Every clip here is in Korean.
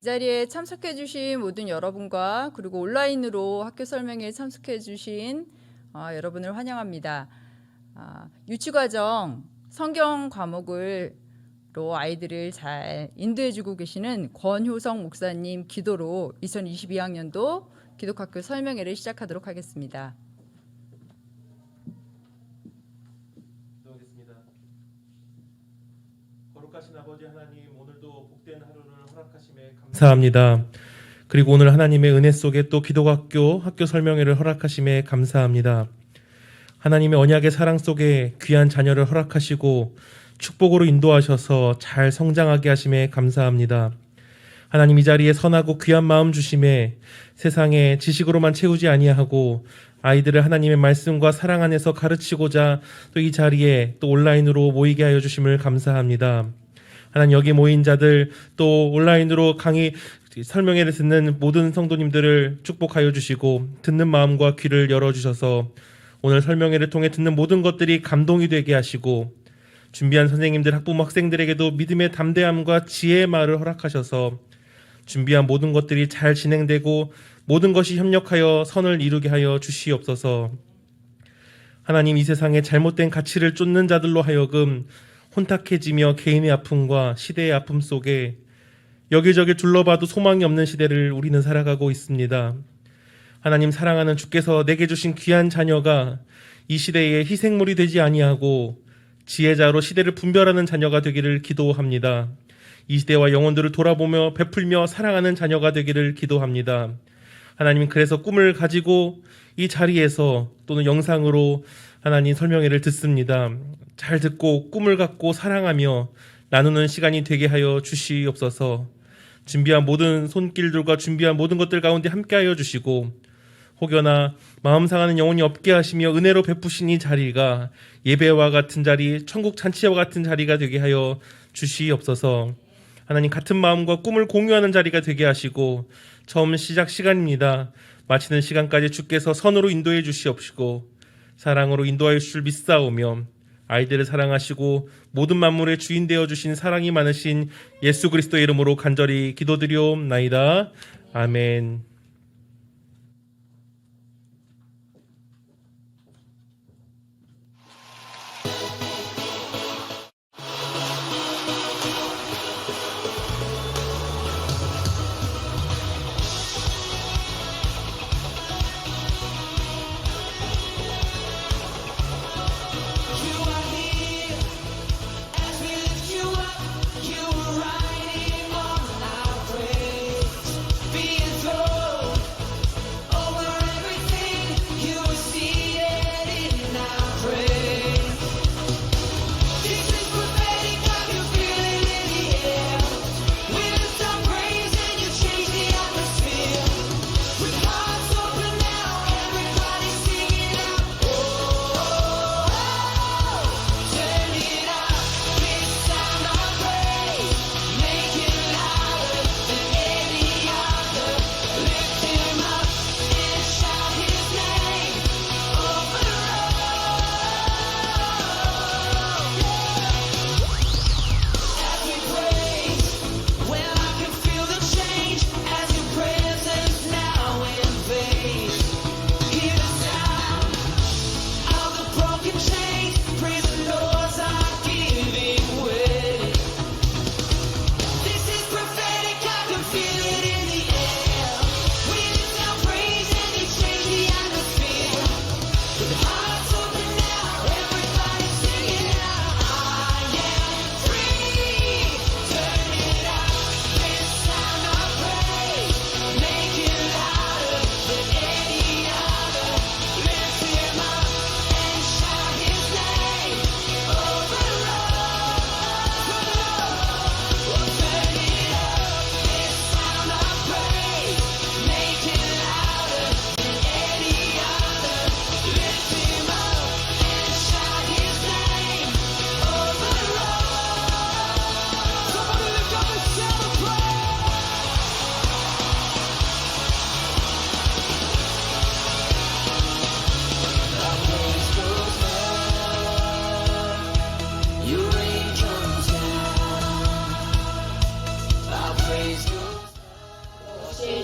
이 자리에 참석해 주신 모든 여러분과 그리고 온라인으로 학교 설명회에 참석해 주신 여러분을 환영합니다. 유치과정 성경 과목으로 아이들을 잘 인도해 주고 계시는 권효성 목사님 기도로 2022학년도 기독학교 설명회를 시작하도록 하겠습니다. 기도하겠습니다. 거룩하신 아버지 하나님, 오늘도 복된 하루를 허락하심에 감사합니다. 그리고 오늘 하나님의 은혜 속에 또 기독학교 학교 설명회를 허락하심에 감사합니다. 하나님의 언약의 사랑 속에 귀한 자녀를 허락하시고 축복으로 인도하셔서 잘 성장하게 하심에 감사합니다. 하나님, 이 자리에 선하고 귀한 마음 주심에 세상에 지식으로만 채우지 아니하고 아이들을 하나님의 말씀과 사랑 안에서 가르치고자 또 이 자리에 또 온라인으로 모이게 하여 주심을 감사합니다. 하나님, 여기 모인 자들 또 온라인으로 강의 설명회를 듣는 모든 성도님들을 축복하여 주시고 듣는 마음과 귀를 열어주셔서 오늘 설명회를 통해 듣는 모든 것들이 감동이 되게 하시고 준비한 선생님들, 학부모, 학생들에게도 믿음의 담대함과 지혜의 말을 허락하셔서 준비한 모든 것들이 잘 진행되고 모든 것이 협력하여 선을 이루게 하여 주시옵소서. 하나님, 이 세상에 잘못된 가치를 쫓는 자들로 하여금 혼탁해지며 개인의 아픔과 시대의 아픔 속에 여기저기 둘러봐도 소망이 없는 시대를 우리는 살아가고 있습니다. 하나님, 사랑하는 주께서 내게 주신 귀한 자녀가 이 시대에 희생물이 되지 아니하고 지혜자로 시대를 분별하는 자녀가 되기를 기도합니다. 이 시대와 영혼들을 돌아보며 베풀며 사랑하는 자녀가 되기를 기도합니다. 하나님, 그래서 꿈을 가지고 이 자리에서 또는 영상으로 하나님 설명회를 듣습니다. 잘 듣고 꿈을 갖고 사랑하며 나누는 시간이 되게 하여 주시옵소서. 준비한 모든 손길들과 준비한 모든 것들 가운데 함께하여 주시고 혹여나 마음 상하는 영혼이 없게 하시며 은혜로 베푸신 이 자리가 예배와 같은 자리, 천국 잔치와 같은 자리가 되게 하여 주시옵소서. 하나님, 같은 마음과 꿈을 공유하는 자리가 되게 하시고 처음 시작 시간입니다. 마치는 시간까지 주께서 선으로 인도해 주시옵시고 사랑으로 인도하여 주실 믿사오며 아이들을 사랑하시고 모든 만물의 주인 되어 주신 사랑이 많으신 예수 그리스도의 이름으로 간절히 기도드리옵나이다. 아멘. Be enthroned.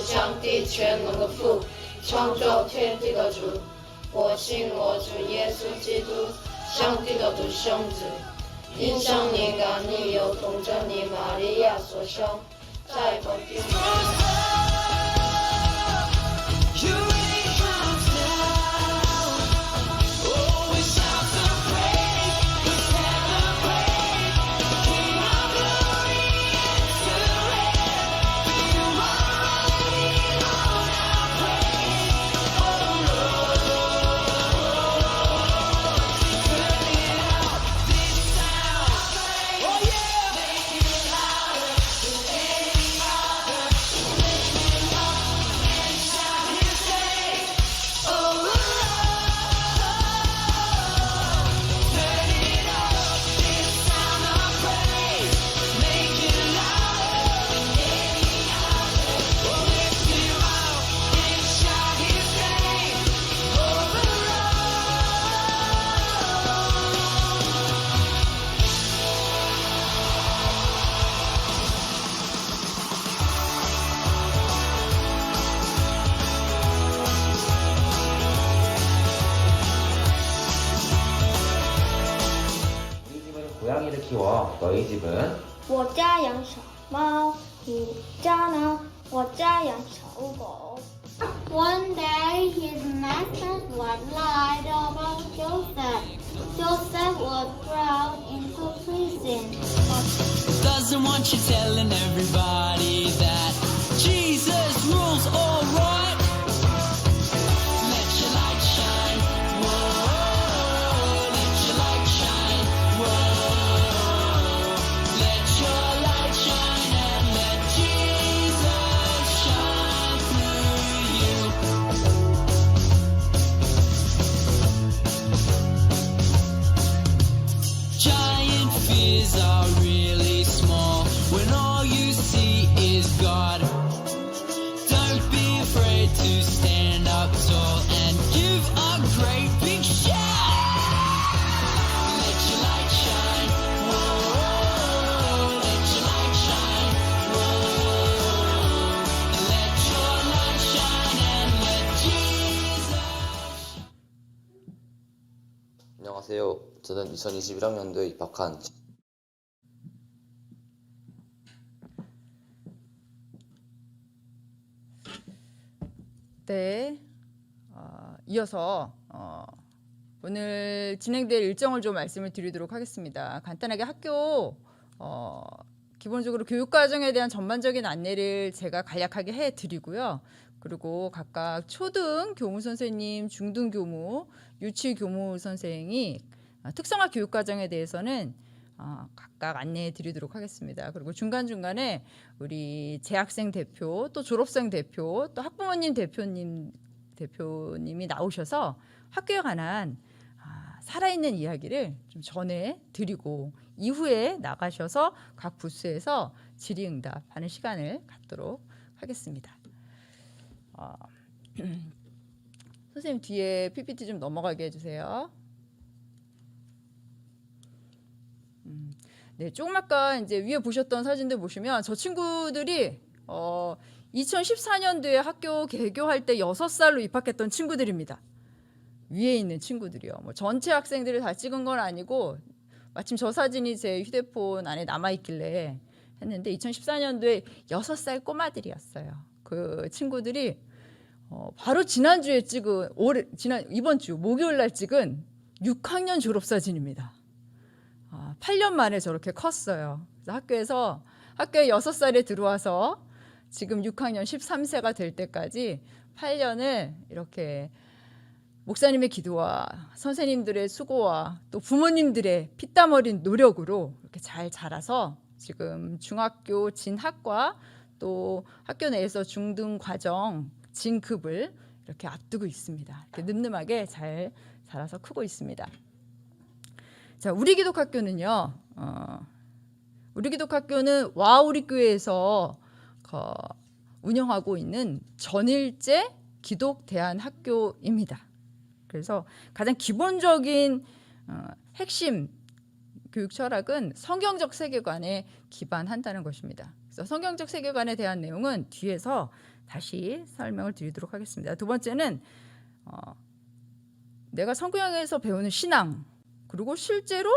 上帝全能的父，创造天地的主。我信我主耶稣基督，上帝的独生子，因圣灵感你有同着你玛利亚所生，在本地里。우리 집은 고양이를 키워. 너희 집은? 我家养小猫，你家呢？我家养小狗。One day his master was lied about Joseph. Joseph was thrown into prison. Doesn't want you telling everybody that Jesus rules all right. Let your light shine, whoa. Let your light shine, whoa. Let your light shine and let Jesus shine through you. Giant fears are really small when all you see is God. Don't be afraid to stand up tall and give a great big shout. Let your light shine, whoa. Let your light shine, whoa. Let your light shine and let Jesus. 안녕하세요. 저는 2021학년도에 입학한 네, 이어서 오늘 진행될 일정을 좀 말씀을 드리도록 하겠습니다. 간단하게 학교 기본적으로 교육과정에 대한 전반적인 안내를 제가 간략하게 해드리고요. 그리고 각각 초등 교무 선생님, 중등 교무, 유치 교무 선생이 특성화 교육과정에 대해서는 각각 안내해 드리도록 하겠습니다. 그리고 중간중간에 우리 재학생 대표, 또 졸업생 대표, 또 학부모님 대표님이 나오셔서 학교에 관한 살아있는 이야기를 좀 전해 드리고 이후에 나가셔서 각 부스에서 질의응답하는 시간을 갖도록 하겠습니다. 선생님 뒤에 PPT 좀 넘어가게 해주세요. 네, 조금 아까 이제 위에 보셨던 사진들 보시면 저 친구들이 2014년도에 학교 개교할 때 6살로 입학했던 친구들입니다. 위에 있는 친구들이요. 뭐 전체 학생들을 다 찍은 건 아니고 마침 저 사진이 제 휴대폰 안에 남아 있길래 했는데 2014년도에 6살 꼬마들이었어요. 그 친구들이 바로 지난주에 찍은 이번 주 목요일 날 찍은 6학년 졸업 사진입니다. 8년 만에 저렇게 컸어요. 그래서 학교에 6살에 들어와서 지금 6학년 13세가 될 때까지 8년을 이렇게 목사님의 기도와 선생님들의 수고와 또 부모님들의 피땀 어린 노력으로 이렇게 잘 자라서 지금 중학교 진학과 또 학교 내에서 중등 과정 진급을 이렇게 앞두고 있습니다. 이렇게 늠름하게 잘 자라서 크고 있습니다. 자, 우리 기독학교는요. 우리 기독학교는 와우리교회에서 운영하고 있는 전일제 기독대안학교입니다. 그래서 가장 기본적인 핵심 교육 철학은 성경적 세계관에 기반한다는 것입니다. 그래서 성경적 세계관에 대한 내용은 뒤에서 다시 설명을 드리도록 하겠습니다. 두 번째는 내가 성경에서 배우는 신앙, 그리고 실제로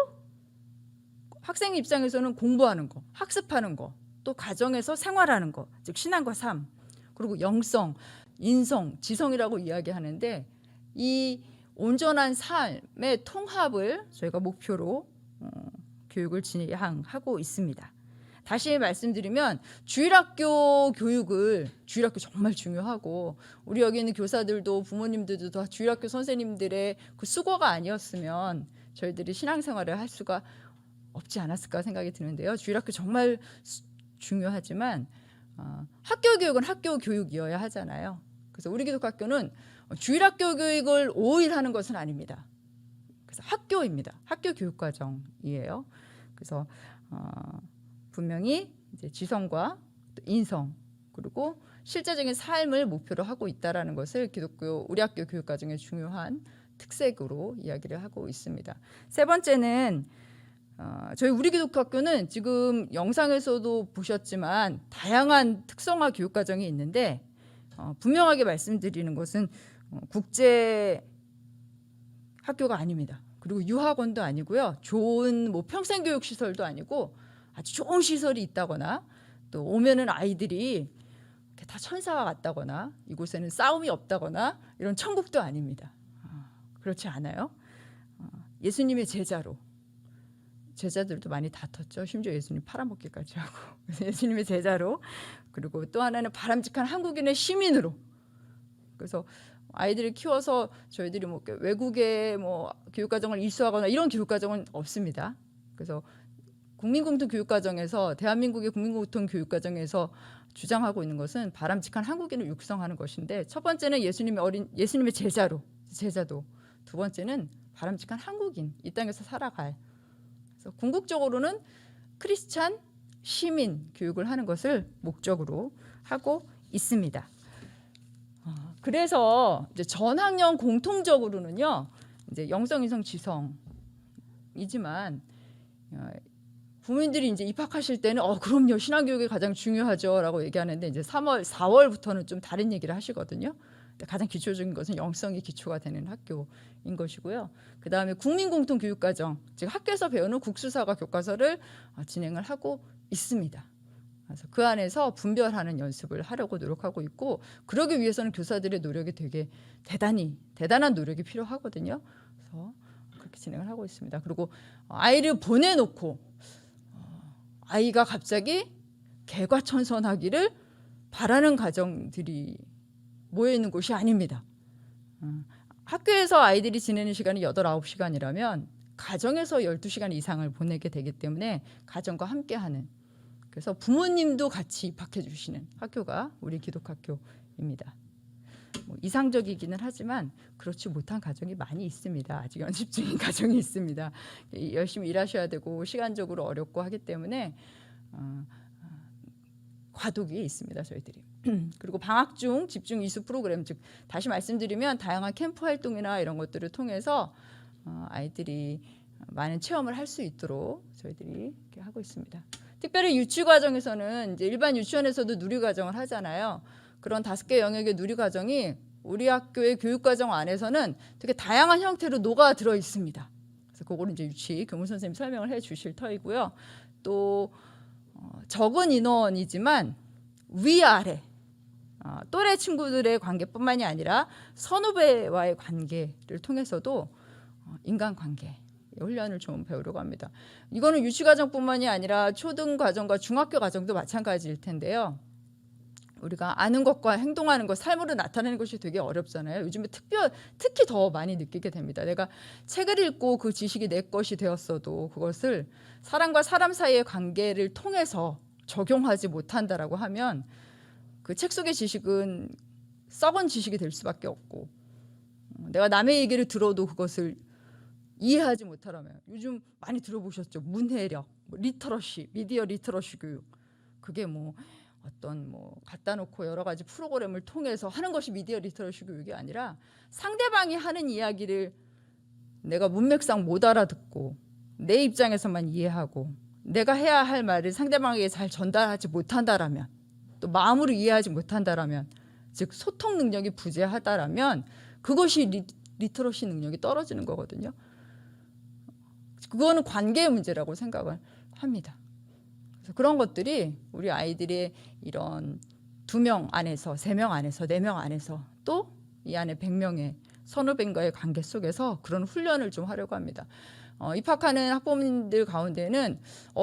학생 입장에서는 공부하는 거, 학습하는 거, 또 가정에서 생활하는 거, 즉 신앙과 삶, 그리고 영성, 인성, 지성이라고 이야기하는데 이 온전한 삶의 통합을 저희가 목표로 교육을 진행하고 있습니다. 다시 말씀드리면 주일학교 교육을, 주일학교 정말 중요하고 우리 여기 있는 교사들도 부모님들도 다 주일학교 선생님들의 그 수고가 아니었으면 저희들이 신앙생활을 할 수가 없지 않았을까 생각이 드는데요. 주일학교 정말 중요하지만 학교 교육은 학교 교육이어야 하잖아요. 그래서 우리 기독학교는 주일학교 교육을 5일 하는 것은 아닙니다. 그래서 학교입니다. 학교 교육과정이에요. 그래서 분명히 이제 지성과 또 인성 그리고 실제적인 삶을 목표로 하고 있다라는 것을 기독교 우리 학교 교육과정의 중요한 특색으로 이야기를 하고 있습니다. 세 번째는 저희 우리 기독학교는 지금 영상에서도 보셨지만 다양한 특성화 교육과정이 있는데 분명하게 말씀드리는 것은 국제 학교가 아닙니다. 그리고 유학원도 아니고요. 좋은 뭐 평생교육 시설도 아니고 아주 좋은 시설이 있다거나 또 오면은 아이들이 다 천사와 같다거나 이곳에는 싸움이 없다거나 이런 천국도 아닙니다. 그렇지 않아요. 예수님의 제자들도 많이 다퉜죠. 심지어 예수님 팔아먹기까지 하고 예수님의 제자로 그리고 또 하나는 바람직한 한국인의 시민으로 그래서 아이들을 키워서 저희들이 뭐 외국에 뭐 교육과정을 이수하거나 이런 교육과정은 없습니다. 그래서 국민공통교육과정에서 대한민국의 국민공통교육과정에서 주장하고 있는 것은 바람직한 한국인을 육성하는 것인데 첫 번째는 예수님의 제자도 두 번째는 바람직한 한국인 이 땅에서 살아갈 그래서 궁극적으로는 크리스찬 시민 교육을 하는 것을 목적으로 하고 있습니다. 그래서 이제 전 학년 공통적으로는요 이제 영성, 인성, 지성이지만 부모님들이 이제 입학하실 때는 그럼요 신앙교육이 가장 중요하죠라고 얘기하는데 이제 3월, 4월부터는 좀 다른 얘기를 하시거든요. 가장 기초적인 것은 영성이 기초가 되는 학교인 것이고요. 그 다음에 국민공통교육과정, 즉 학교에서 배우는 국수사과 교과서를 진행을 하고 있습니다. 그래서 그 안에서 분별하는 연습을 하려고 노력하고 있고 그러기 위해서는 교사들의 노력이 되게 대단한 노력이 필요하거든요. 그래서 그렇게 진행을 하고 있습니다. 그리고 아이를 보내놓고 아이가 갑자기 개과천선하기를 바라는 가정들이 모여있는 곳이 아닙니다. 학교에서 아이들이 지내는 시간이 8, 9시간이라면 가정에서 12시간 이상을 보내게 되기 때문에 가정과 함께하는 그래서 부모님도 같이 입학해 주시는 학교가 우리 기독학교입니다. 뭐 이상적이기는 하지만 그렇지 못한 가정이 많이 있습니다. 아직 연습 중인 가정이 있습니다. 열심히 일하셔야 되고 시간적으로 어렵고 하기 때문에 과도기에 있습니다. 저희들이. 그리고 방학 중 집중 이수 프로그램 즉 다시 말씀드리면 다양한 캠프 활동이나 이런 것들을 통해서 아이들이 많은 체험을 할 수 있도록 저희들이 이렇게 하고 있습니다. 특별히 유치 과정에서는 이제 일반 유치원에서도 누리 과정을 하잖아요. 그런 5개 영역의 누리 과정이 우리 학교의 교육 과정 안에서는 되게 다양한 형태로 녹아 들어 있습니다. 그래서 그거를 이제 유치 교무 선생님 설명을 해 주실 터이고요. 또 적은 인원이지만 위아래 또래 친구들의 관계뿐만이 아니라 선후배와의 관계를 통해서도 인간관계 훈련을 좀 배우려고 합니다. 이거는 유치과정뿐만이 아니라 초등과정과 중학교 과정도 마찬가지일 텐데요. 우리가 아는 것과 행동하는 것, 삶으로 나타내는 것이 되게 어렵잖아요. 요즘에 특히 더 많이 느끼게 됩니다. 내가 책을 읽고 그 지식이 내 것이 되었어도 그것을 사람과 사람 사이의 관계를 통해서 적용하지 못한다라고 하면 그 책 속의 지식은 썩은 지식이 될 수밖에 없고 내가 남의 얘기를 들어도 그것을 이해하지 못하라면 요즘 많이 들어보셨죠? 문해력, 리터러시, 미디어 리터러시 교육 그게 뭐 어떤 뭐 갖다 놓고 여러 가지 프로그램을 통해서 하는 것이 미디어 리터러시 교육이 아니라 상대방이 하는 이야기를 내가 문맥상 못 알아듣고 내 입장에서만 이해하고 내가 해야 할 말을 상대방에게 잘 전달하지 못한다라면, 또 마음으로 이해하지 못한다라면, 즉 소통 능력이 부재하다라면 그것이 리터러시 능력이 떨어지는 거거든요. 그거는 관계의 문제라고 생각을 합니다. 그래서 그런 것들이 우리 아이들의 이런 2명 안에서, 3명 안에서, 4명 안에서, 또 이 안에 100명의 선후배과의 관계 속에서 그런 훈련을 좀 하려고 합니다. 입학하는 학부모님들 가운데는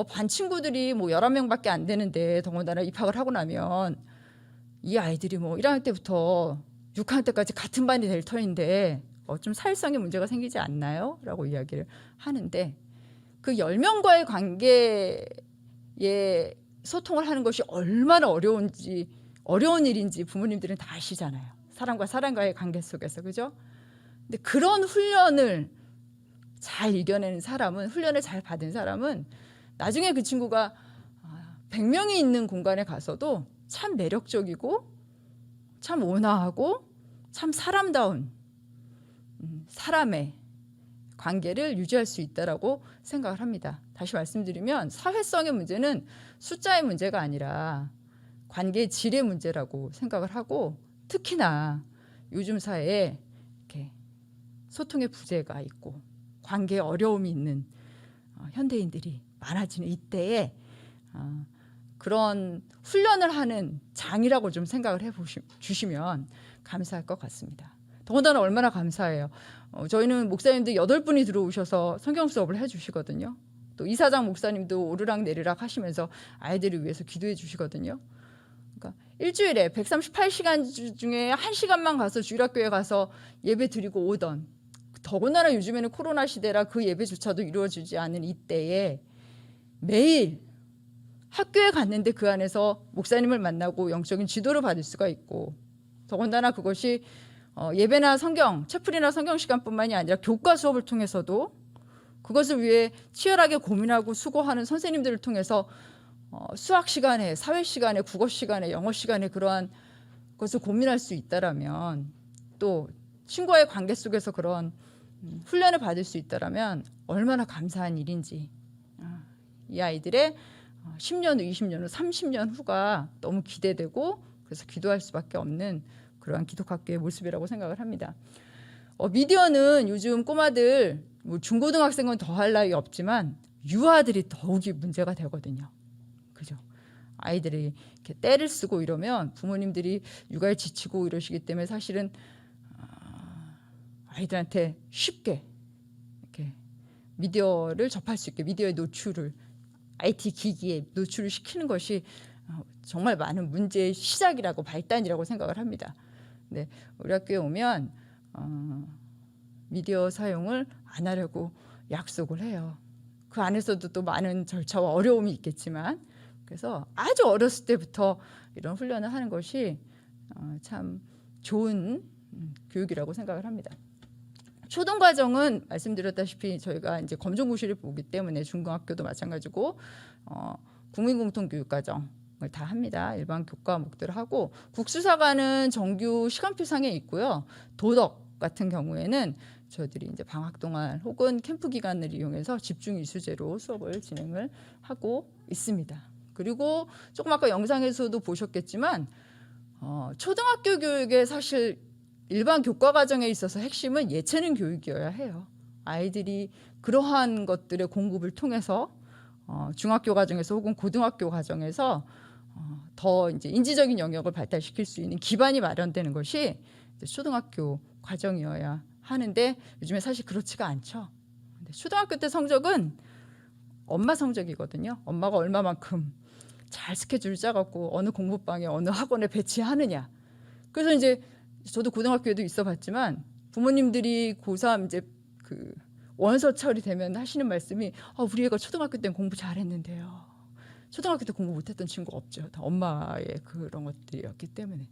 반 친구들이 뭐 11명밖에 안 되는데, 더군다나 입학을 하고 나면 이 아이들이 뭐 1학년 때부터 6학년 때까지 같은 반이 될 터인데 좀 사회성의 문제가 생기지 않나요? 라고 이야기를 하는데, 그 10명과의 관계에 소통을 하는 것이 얼마나 어려운 일인지 부모님들은 다 아시잖아요. 사람과 사람과의 관계 속에서, 그죠? 근데 그런 훈련을 잘 이겨내는 사람은, 훈련을 잘 받은 사람은 나중에 그 친구가 100명이 있는 공간에 가서도 참 매력적이고 참 온화하고 참 사람다운 사람의 관계를 유지할 수 있다라고 생각을 합니다. 다시 말씀드리면 사회성의 문제는 숫자의 문제가 아니라 관계의 질의 문제라고 생각을 하고, 특히나 요즘 사회에 이렇게 소통의 부재가 있고 관계에 어려움이 있는 현대인들이 많아지는 이때에 그런 훈련을 하는 장이라고 좀 생각을 해주시면 감사할 것 같습니다. 더군다나 얼마나 감사해요. 저희는 목사님들 8분이 들어오셔서 성경 수업을 해주시거든요. 또 이사장 목사님도 오르락 내리락 하시면서 아이들을 위해서 기도해 주시거든요. 그러니까 일주일에 138시간 중에 1시간만 가서 주일학교에 가서 예배 드리고 오던, 더군다나 요즘에는 코로나 시대라 그 예배조차도 이루어지지 않은 이때에 매일 학교에 갔는데 그 안에서 목사님을 만나고 영적인 지도를 받을 수가 있고, 더군다나 그것이 예배나 성경, 채플이나 성경 시간뿐만이 아니라 교과 수업을 통해서도 그것을 위해 치열하게 고민하고 수고하는 선생님들을 통해서 수학 시간에, 사회 시간에, 국어 시간에, 영어 시간에 그러한 것을 고민할 수 있다라면, 또 친구와의 관계 속에서 그런 훈련을 받을 수 있다라면 얼마나 감사한 일인지, 이 아이들의 10년 후, 20년 후, 30년 후가 너무 기대되고, 그래서 기도할 수밖에 없는 그러한 기독학교의 모습이라고 생각을 합니다. 미디어는 요즘 꼬마들, 뭐 중고등학생은 더할 나위 없지만 유아들이 더욱이 문제가 되거든요. 그죠? 아이들이 이렇게 떼를 쓰고 이러면 부모님들이 육아에 지치고 이러시기 때문에 사실은 아이들한테 쉽게 이렇게 미디어를 접할 수 있게, 미디어의 노출을, IT 기기에 노출을 시키는 것이 정말 많은 문제의 시작이라고, 발단이라고 생각을 합니다. 네, 우리 학교에 오면 미디어 사용을 안 하려고 약속을 해요. 그 안에서도 또 많은 절차와 어려움이 있겠지만, 그래서 아주 어렸을 때부터 이런 훈련을 하는 것이 참 좋은 교육이라고 생각을 합니다. 초등과정은 말씀드렸다시피 저희가 이제 검정고시를 보기 때문에 중고등학교도 마찬가지고 국민공통교육과정을 다 합니다. 일반 교과 과목들을 하고, 국수사과는 정규 시간표상에 있고요. 도덕 같은 경우에는 저희들이 이제 방학 동안 혹은 캠프 기간을 이용해서 집중 이수제로 수업을 진행을 하고 있습니다. 그리고 조금 아까 영상에서도 보셨겠지만 초등학교 교육에 사실 일반 교과 과정에 있어서 핵심은 예체능 교육이어야 해요. 아이들이 그러한 것들의 공급을 통해서 중학교 과정에서 혹은 고등학교 과정에서 더 이제 인지적인 영역을 발달시킬 수 있는 기반이 마련되는 것이 초등학교 과정이어야 하는데, 요즘에 사실 그렇지가 않죠. 초등학교 때 성적은 엄마 성적이거든요. 엄마가 얼마만큼 잘 스케줄을 짜갖고 어느 공부방에 어느 학원에 배치하느냐. 그래서 이제 저도 고등학교에도 있어봤지만 부모님들이 고3 이제 그 원서 처리되면 하시는 말씀이 우리 애가 초등학교 때는 공부 잘했는데요. 초등학교 때 공부 못했던 친구 없죠. 다 엄마의 그런 것들이었기 때문에.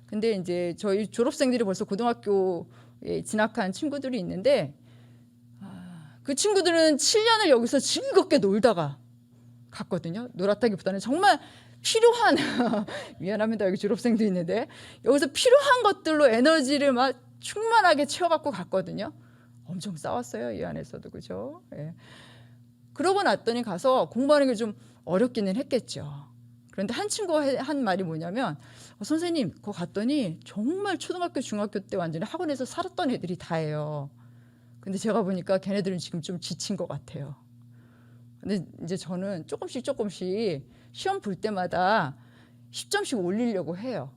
근데 이제 저희 졸업생들이 벌써 고등학교에 진학한 친구들이 있는데, 그 친구들은 7년을 여기서 즐겁게 놀다가 갔거든요. 놀았다기보다는 정말 필요한 미안합니다. 여기 졸업생도 있는데 여기서 필요한 것들로 에너지를 막 충만하게 채워갖고 갔거든요. 엄청 싸웠어요. 이 안에서도. 그죠? 예. 그러고 났더니 가서 공부하는 게 좀 어렵기는 했겠죠. 그런데 한 친구가 한 말이 뭐냐면 선생님 그거 갔더니 정말 초등학교 중학교 때 완전히 학원에서 살았던 애들이 다예요. 근데 제가 보니까 걔네들은 지금 좀 지친 것 같아요. 근데 이제 저는 조금씩 시험 볼 때마다 10점씩 올리려고 해요.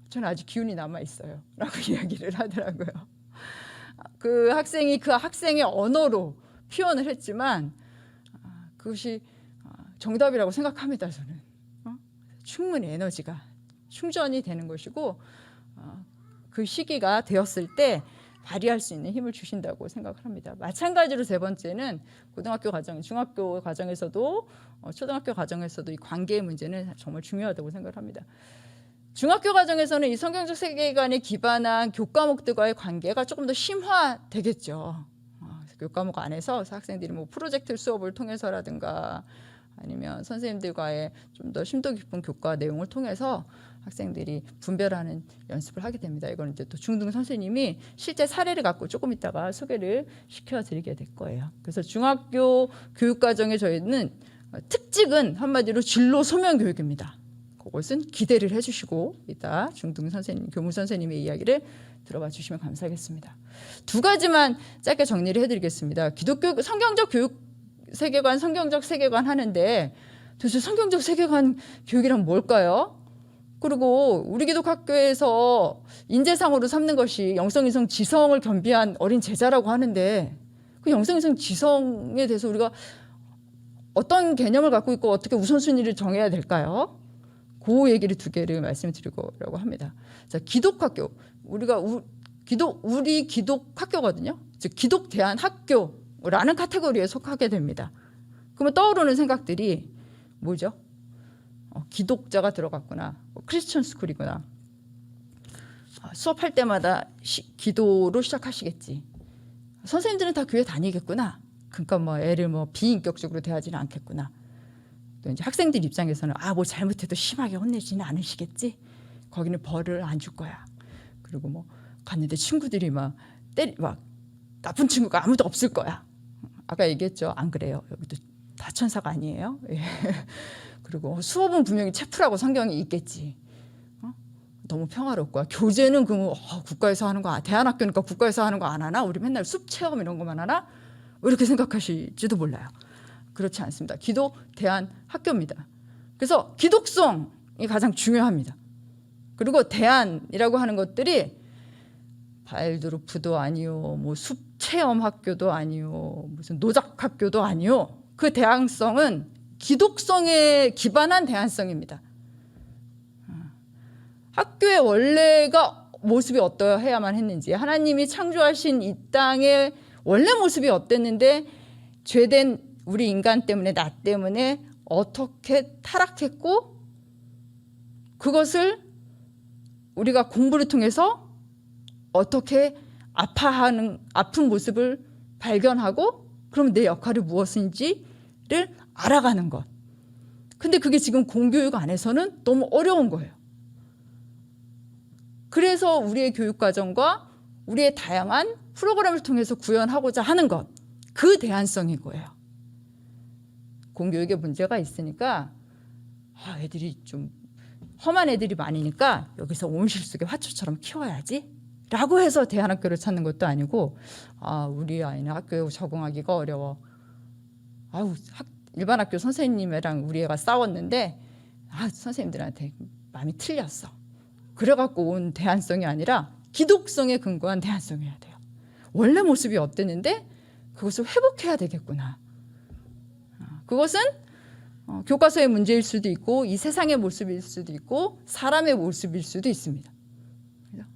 저는 아직 기운이 남아 있어요. 라고 이야기를 하더라고요. 그 학생이 그 학생의 언어로 표현을 했지만 그것이 정답이라고 생각합니다. 저는 충분히 에너지가 충전이 되는 것이고 그 시기가 되었을 때 발휘할 수 있는 힘을 주신다고 생각을 합니다. 마찬가지로 세 번째는 고등학교 과정, 중학교 과정에서도 초등학교 과정에서도 이 관계의 문제는 정말 중요하다고 생각을 합니다. 중학교 과정에서는 이 성경적 세계관에 기반한 교과목들과의 관계가 조금 더 심화되겠죠. 교과목 안에서 학생들이 뭐 프로젝트 수업을 통해서라든가 아니면 선생님들과의 좀 더 심도 깊은 교과 내용을 통해서 학생들이 분별하는 연습을 하게 됩니다. 이건 이제 또 중등 선생님이 실제 사례를 갖고 조금 있다가 소개를 시켜드리게 될 거예요. 그래서 중학교 교육과정에 저희는 특징은 한마디로 진로 소명 교육입니다. 그것은 기대를 해주시고 이따 중등 선생님, 교무 선생님의 이야기를 들어봐 주시면 감사하겠습니다. 두 가지만 짧게 정리를 해드리겠습니다. 기독교 성경적 교육 세계관, 성경적 세계관 하는데 도대체 성경적 세계관 교육이란 뭘까요? 그리고 우리 기독학교에서 인재상으로 삼는 것이 영성이성 지성을 겸비한 어린 제자라고 하는데 그 영성이성 지성에 대해서 우리가 어떤 개념을 갖고 있고 어떻게 우선순위를 정해야 될까요? 그 얘기를 두 개를 말씀드리려고 합니다. 자, 기독학교. 우리 기독학교거든요. 즉 기독대안학교라는 카테고리에 속하게 됩니다. 그러면 떠오르는 생각들이 뭐죠? 기독자가 들어갔구나. 크리스천 스쿨이구나. 수업할 때마다 기도로 시작하시겠지. 선생님들은 다 교회 다니겠구나. 그러니까 뭐 애를 뭐 비인격적으로 대하지는 않겠구나. 또 이제 학생들 입장에서는 뭐 잘못해도 심하게 혼내지는 않으시겠지. 거기는 벌을 안 줄 거야. 그리고 뭐 갔는데 친구들이 막 나쁜 친구가 아무도 없을 거야. 아까 얘기했죠. 안 그래요. 여기도 다 천사가 아니에요. 예. 그리고 수업은 분명히 체프라고 성경이 있겠지. 너무 평화롭고 교재는 국가에서 하는 거, 대안학교니까 국가에서 하는 거 안 하나? 우리 맨날 숲 체험 이런 것만 하나? 이렇게 생각하실지도 몰라요. 그렇지 않습니다. 기독 대안학교입니다. 그래서 기독성이 가장 중요합니다. 그리고 대안이라고 하는 것들이 바일드루프도 아니요, 뭐 숲 체험 학교도 아니요, 무슨 노작 학교도 아니요. 그 대안성은 기독성에 기반한 대안성입니다. 학교의 원래가 모습이 어떠해야만 했는지, 하나님이 창조하신 이 땅의 원래 모습이 어땠는데 죄된 우리 인간 때문에, 나 때문에 어떻게 타락했고 그것을 우리가 공부를 통해서 어떻게 아픈 모습을 발견하고 그럼 내 역할이 무엇인지를 알아가는 것. 근데 그게 지금 공교육 안에서는 너무 어려운 거예요. 그래서 우리의 교육과정과 우리의 다양한 프로그램을 통해서 구현하고자 하는 것, 그 대안성인 거예요. 공교육에 문제가 있으니까 애들이 좀 험한 애들이 많으니까 여기서 온실 속의 화초처럼 키워야지 라고 해서 대안학교를 찾는 것도 아니고 우리 아이는 학교에 적응하기가 어려워. 일반 학교 선생님이랑 우리 애가 싸웠는데 선생님들한테 마음이 틀렸어. 그래갖고 온 대안성이 아니라 기독성에 근거한 대안성이어야 돼요. 원래 모습이 어땠는데 그것을 회복해야 되겠구나. 그것은 교과서의 문제일 수도 있고 이 세상의 모습일 수도 있고 사람의 모습일 수도 있습니다.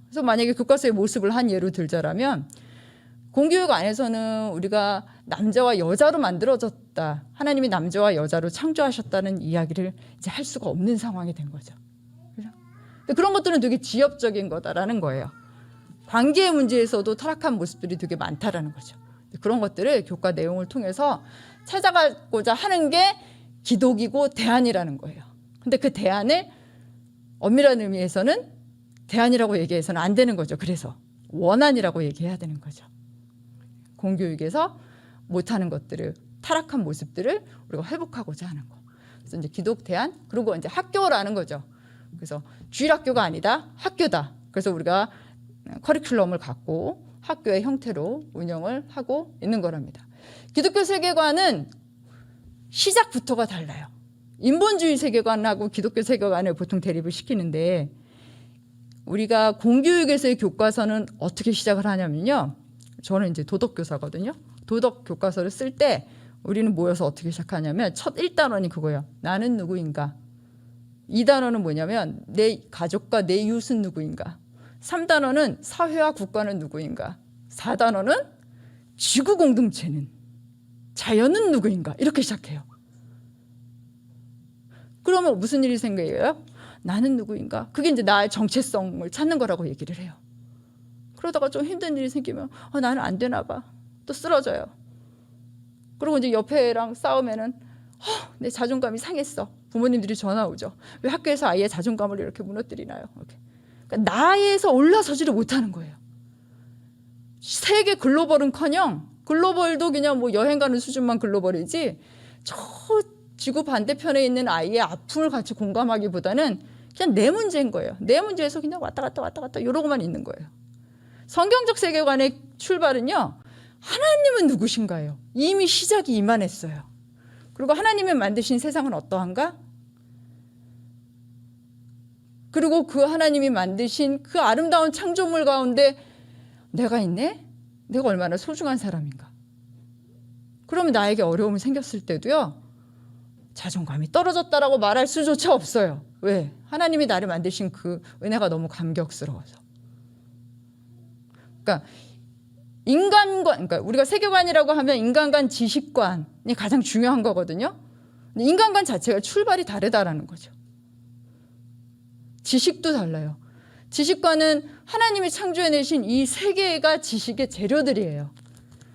그래서 만약에 교과서의 모습을 한 예로 들자라면 공교육 안에서는 우리가 남자와 여자로 만들어졌다. 하나님이 남자와 여자로 창조하셨다는 이야기를 이제 할 수가 없는 상황이 된 거죠. 그런 것들은 되게 지엽적인 거다라는 거예요. 관계의 문제에서도 타락한 모습들이 되게 많다라는 거죠. 그런 것들을 교과 내용을 통해서 찾아가고자 하는 게 기독이고 대안이라는 거예요. 근데 그 대안을 엄밀한 의미에서는 대안이라고 얘기해서는 안 되는 거죠. 그래서 원안이라고 얘기해야 되는 거죠. 공교육에서 못하는 것들을 타락한 모습들을 우리가 회복하고자 하는 거. 그래서 이제 기독 대안 그리고 이제 학교라는 거죠. 그래서 주일학교가 아니다 학교다. 그래서 우리가 커리큘럼을 갖고 학교의 형태로 운영을 하고 있는 거랍니다. 기독교 세계관은 시작부터가 달라요. 인본주의 세계관하고 기독교 세계관을 보통 대립을 시키는데 우리가 공교육에서의 교과서는 어떻게 시작을 하냐면요. 저는 이제 도덕교사거든요. 도덕 교과서를 쓸 때 우리는 모여서 어떻게 시작하냐면 첫 1단원이 그거예요. 나는 누구인가. 2단원은 뭐냐면 내 가족과 내 이웃은 누구인가. 3단원은 사회와 국가는 누구인가. 4단원은 지구 공동체는 자연은 누구인가. 이렇게 시작해요. 그러면 무슨 일이 생겨요? 나는 누구인가? 그게 이제 나의 정체성을 찾는 거라고 얘기를 해요. 그러다가 좀 힘든 일이 생기면 나는 안 되나 봐. 또 쓰러져요. 그리고 이제 옆에랑 싸우면은 내 자존감이 상했어. 부모님들이 전화 오죠. 왜 학교에서 아이의 자존감을 이렇게 무너뜨리나요? 이렇게. 그러니까 나에서 올라서지를 못하는 거예요. 세계 글로벌은커녕 글로벌도 그냥 뭐 여행 가는 수준만 글로벌이지 저 지구 반대편에 있는 아이의 아픔을 같이 공감하기보다는 그냥 내 문제인 거예요. 내 문제에서 그냥 왔다 갔다 이러고만 있는 거예요. 성경적 세계관의 출발은요. 하나님은 누구신가요? 이미 시작이 이만했어요. 그리고 하나님이 만드신 세상은 어떠한가? 그리고 그 하나님이 만드신 그 아름다운 창조물 가운데 내가 있네? 내가 얼마나 소중한 사람인가? 그러면 나에게 어려움이 생겼을 때도요. 자존감이 떨어졌다라고 말할 수조차 없어요. 왜? 하나님이 나를 만드신 그 은혜가 너무 감격스러워서. 그러니까 그러니까 우리가 세계관이라고 하면 인간 간 지식관이 가장 중요한 거거든요. 근데 인간관 자체가 출발이 다르다라는 거죠. 지식도 달라요. 지식관은 하나님이 창조해내신 이 세계가 지식의 재료들이에요.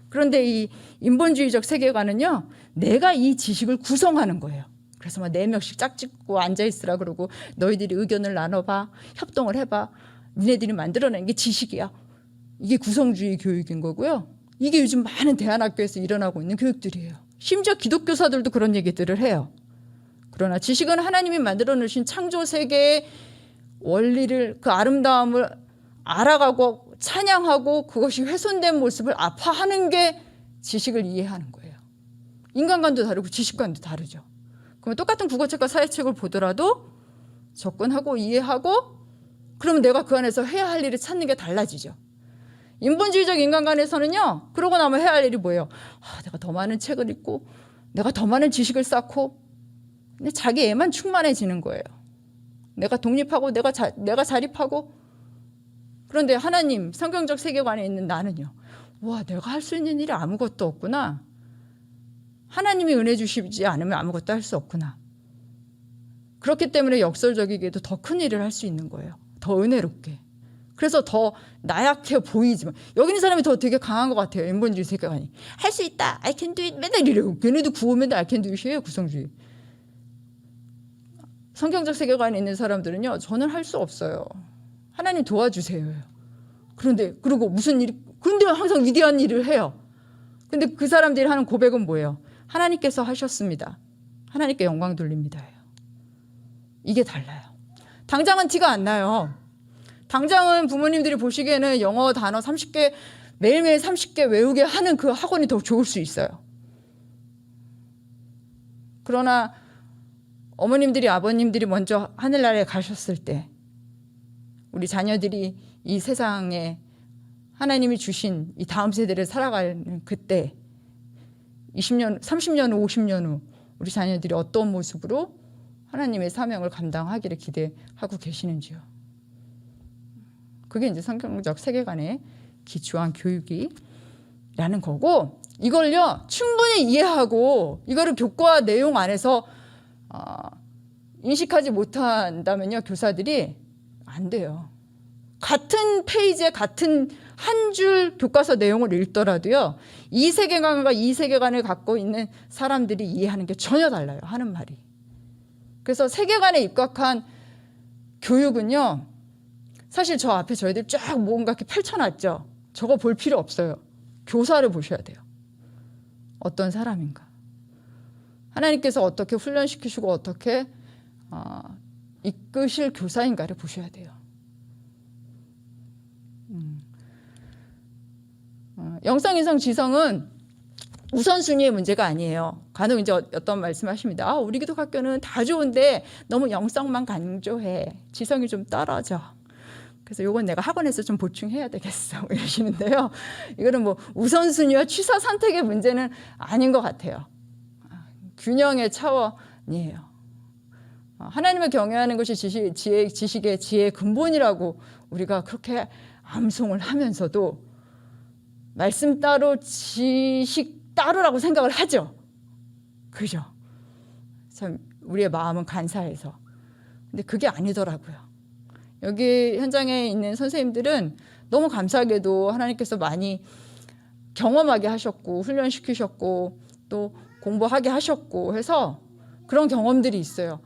그런데 이 인본주의적 세계관은요. 내가 이 지식을 구성하는 거예요. 그래서 막 4명씩 짝짓고 앉아있으라 그러고 너희들이 의견을 나눠봐. 협동을 해봐. 니네들이 만들어낸 게 지식이야. 이게 구성주의 교육인 거고요. 이게 요즘 많은 대안학교에서 일어나고 있는 교육들이에요. 심지어 기독교사들도 그런 얘기들을 해요. 그러나 지식은 하나님이 만들어 놓으신 창조 세계의 원리를 그 아름다움을 알아가고 찬양하고 그것이 훼손된 모습을 아파하는 게 지식을 이해하는 거예요. 인간관도 다르고 지식관도 다르죠. 그러면 똑같은 국어책과 사회책을 보더라도 접근하고 이해하고 그러면 내가 그 안에서 해야 할 일을 찾는 게 달라지죠. 인본주의적 인간관에서는요. 그러고 나면 해야 할 일이 뭐예요? 내가 더 많은 책을 읽고 내가 더 많은 지식을 쌓고 근데 자기 애만 충만해지는 거예요. 내가 독립하고 내가 자립하고 그런데 하나님 성경적 세계관에 있는 나는요. 와 내가 할 수 있는 일이 아무것도 없구나. 하나님이 은혜 주시지 않으면 아무것도 할 수 없구나. 그렇기 때문에 역설적이게도 더 큰 일을 할 수 있는 거예요. 더 은혜롭게. 그래서 더 나약해 보이지만 여기 있는 사람이 더 되게 강한 것 같아요. 인본주의 세계관이. 할 수 있다. I can do it. 맨날 이래요. 걔네도 구호 맨날 I can do it이에요. 구성주의. 성경적 세계관에 있는 사람들은요. 저는 할 수 없어요. 하나님 도와주세요. 그리고 무슨 일이 근데 항상 위대한 일을 해요. 근데 그 사람들이 하는 고백은 뭐예요? 하나님께서 하셨습니다. 하나님께 영광 돌립니다. 이게 달라요. 당장은 티가 안 나요. 당장은 부모님들이 보시기에는 영어 단어 30개 매일매일 30개 외우게 하는 그 학원이 더 좋을 수 있어요. 그러나 어머님들이 아버님들이 먼저 하늘나라에 가셨을 때 우리 자녀들이 이 세상에 하나님이 주신 이 다음 세대를 살아가는 그때 20년, 30년 후, 50년 후 우리 자녀들이 어떤 모습으로 하나님의 사명을 감당하기를 기대하고 계시는지요. 그게 이제 성경적 세계관에 기초한 교육이라는 거고 이걸요 충분히 이해하고 이거를 교과 내용 안에서 인식하지 못한다면요 교사들이 안 돼요. 같은 페이지에 같은 한 줄 교과서 내용을 읽더라도요 이 세계관과 이 세계관을 갖고 있는 사람들이 이해하는 게 전혀 달라요. 하는 말이. 그래서 세계관에 입각한 교육은요 사실 저 앞에 저희들 쫙 뭔가 이렇게 펼쳐놨죠. 저거 볼 필요 없어요. 교사를 보셔야 돼요. 어떤 사람인가. 하나님께서 어떻게 훈련시키시고 어떻게 이끄실 교사인가를 보셔야 돼요. 영성, 인성, 지성은 우선순위의 문제가 아니에요. 간혹 이제 어떤 말씀하십니다. 우리 기독학교는 다 좋은데 너무 영성만 강조해. 지성이 좀 떨어져. 그래서 요건 내가 학원에서 좀 보충해야 되겠어 이러시는데요. 이거는 뭐 우선순위와 취사 선택의 문제는 아닌 것 같아요. 균형의 차원이에요. 하나님을 경외하는 것이 지식의 지혜의 근본이라고 우리가 그렇게 암송을 하면서도 말씀 따로 지식 따로라고 생각을 하죠. 그죠? 참 우리의 마음은 간사해서. 근데 그게 아니더라고요. 여기 현장에 있는 선생님들은 너무 감사하게도 하나님께서 많이 경험하게 하셨고 훈련시키셨고 또 공부하게 하셨고 해서 그런 경험들이 있어요.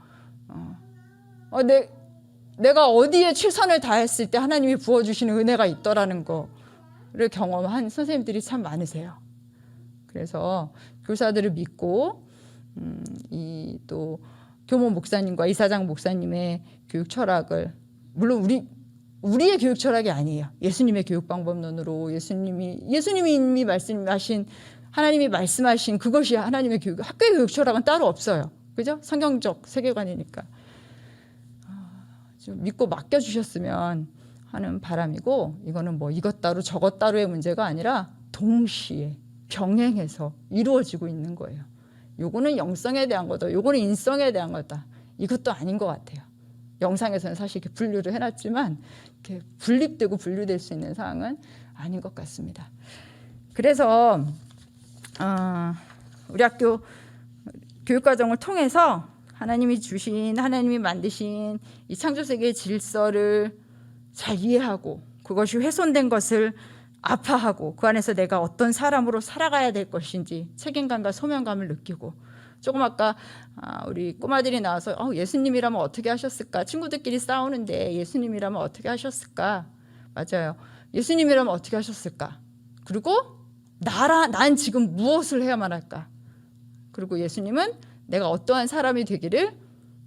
내가 어디에 최선을 다했을 때 하나님이 부어주시는 은혜가 있더라는 거를 경험한 선생님들이 참 많으세요. 그래서 교사들을 믿고 이 또 교모 목사님과 이사장 목사님의 교육 철학을 물론 우리의 교육 철학이 아니에요. 예수님의 교육 방법론으로 예수님이 이미 말씀하신 하나님이 말씀하신 그것이 하나님의 교육, 학교의 교육 철학은 따로 없어요. 그죠? 성경적 세계관이니까. 좀 믿고 맡겨주셨으면 하는 바람이고 이거는 뭐 이것 따로 저것 따로의 문제가 아니라 동시에 병행해서 이루어지고 있는 거예요. 요거는 영성에 대한 거다. 요거는 인성에 대한 거다. 이것도 아닌 것 같아요. 영상에서는 사실 이렇게 분류를 해놨지만 이렇게 분립되고 분류될 수 있는 사항은 아닌 것 같습니다. 그래서 우리 학교 교육과정을 통해서 하나님이 주신 하나님이 만드신 이 창조세계의 질서를 잘 이해하고 그것이 훼손된 것을 아파하고 그 안에서 내가 어떤 사람으로 살아가야 될 것인지 책임감과 소명감을 느끼고 조금 아까 우리 꼬마들이 나와서 예수님이라면 어떻게 하셨을까? 친구들끼리 싸우는데 예수님이라면 어떻게 하셨을까? 맞아요. 예수님이라면 어떻게 하셨을까? 그리고 난 지금 무엇을 해야만 할까? 그리고 예수님은 내가 어떠한 사람이 되기를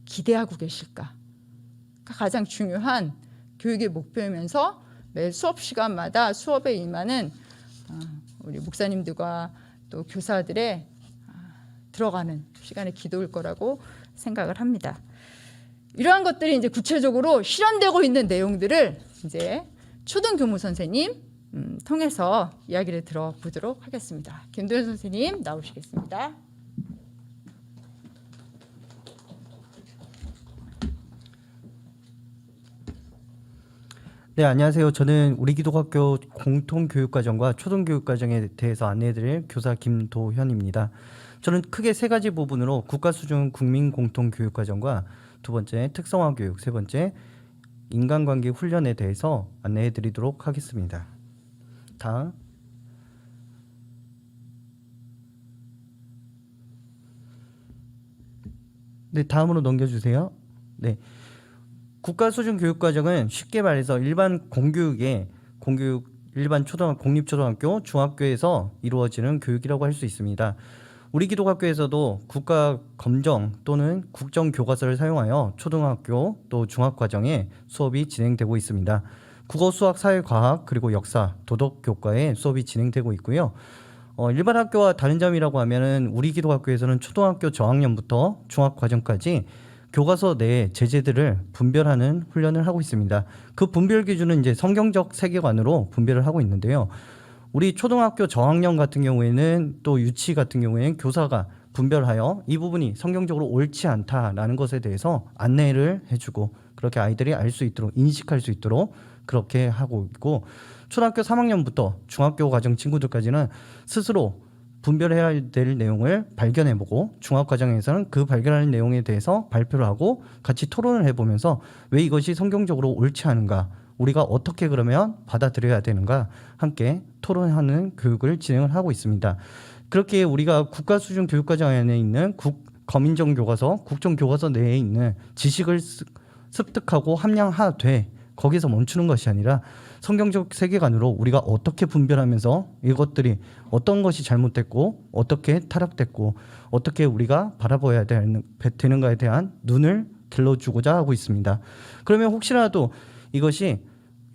기대하고 계실까? 가장 중요한 교육의 목표이면서 매 수업 시간마다 수업에 임하는 우리 목사님들과 또 교사들의 들어가는 시간의 기도일 거라고 생각을 합니다. 이러한 것들이 이제 구체적으로 실현되고 있는 내용들을 이제 초등교무 선생님 통해서 이야기를 들어보도록 하겠습니다. 김도현 선생님 나오시겠습니다. 네, 안녕하세요. 저는 우리 기독학교 공통교육과정과 초등교육과정에 대해서 안내해드릴 교사 김도현입니다. 저는 크게 세 가지 부분으로 국가수준 국민공통교육과정과 두 번째 특성화교육, 세 번째 인간관계 훈련에 대해서 안내해드리도록 하겠습니다. 다음. 네, 다음으로 넘겨주세요. 네. 국가수준 교육과정은 쉽게 말해서 일반 일반 공립초등학교, 중학교에서 이루어지는 교육이라고 할 수 있습니다. 우리 기독학교에서도 국가 검정 또는 국정교과서를 사용하여 초등학교 또 중학과정에 수업이 진행되고 있습니다. 국어, 수학, 사회과학 그리고 역사, 도덕교과에 수업이 진행되고 있고요. 일반 학교와 다른 점이라고 하면은 우리 기독학교에서는 초등학교 저학년부터 중학과정까지 교과서 내 제재들을 분별하는 훈련을 하고 있습니다. 그 분별 기준은 이제 성경적 세계관으로 분별을 하고 있는데요. 우리 초등학교 저학년 같은 경우에는 또 유치 같은 경우에는 교사가 분별하여 이 부분이 성경적으로 옳지 않다라는 것에 대해서 안내를 해주고 그렇게 아이들이 알 수 있도록 인식할 수 있도록 그렇게 하고 있고 초등학교 3학년부터 중학교 과정 친구들까지는 스스로 분별해야 될 내용을 발견해보고 중학과정에서는 그 발견하는 내용에 대해서 발표를 하고 같이 토론을 해보면서 왜 이것이 성경적으로 옳지 않은가 우리가 어떻게 그러면 받아들여야 되는가 함께 토론하는 교육을 진행을 하고 있습니다. 그렇게 우리가 국가수준 교육과정 안에 있는 거민정 교과서, 국정 교과서 내에 있는 지식을 습득하고 함량하되 거기서 멈추는 것이 아니라 성경적 세계관으로 우리가 어떻게 분별하면서 이것들이 어떤 것이 잘못됐고 어떻게 타락됐고 어떻게 우리가 바라봐야 되는가에 대한 눈을 길러주고자 하고 있습니다. 그러면 혹시라도 이것이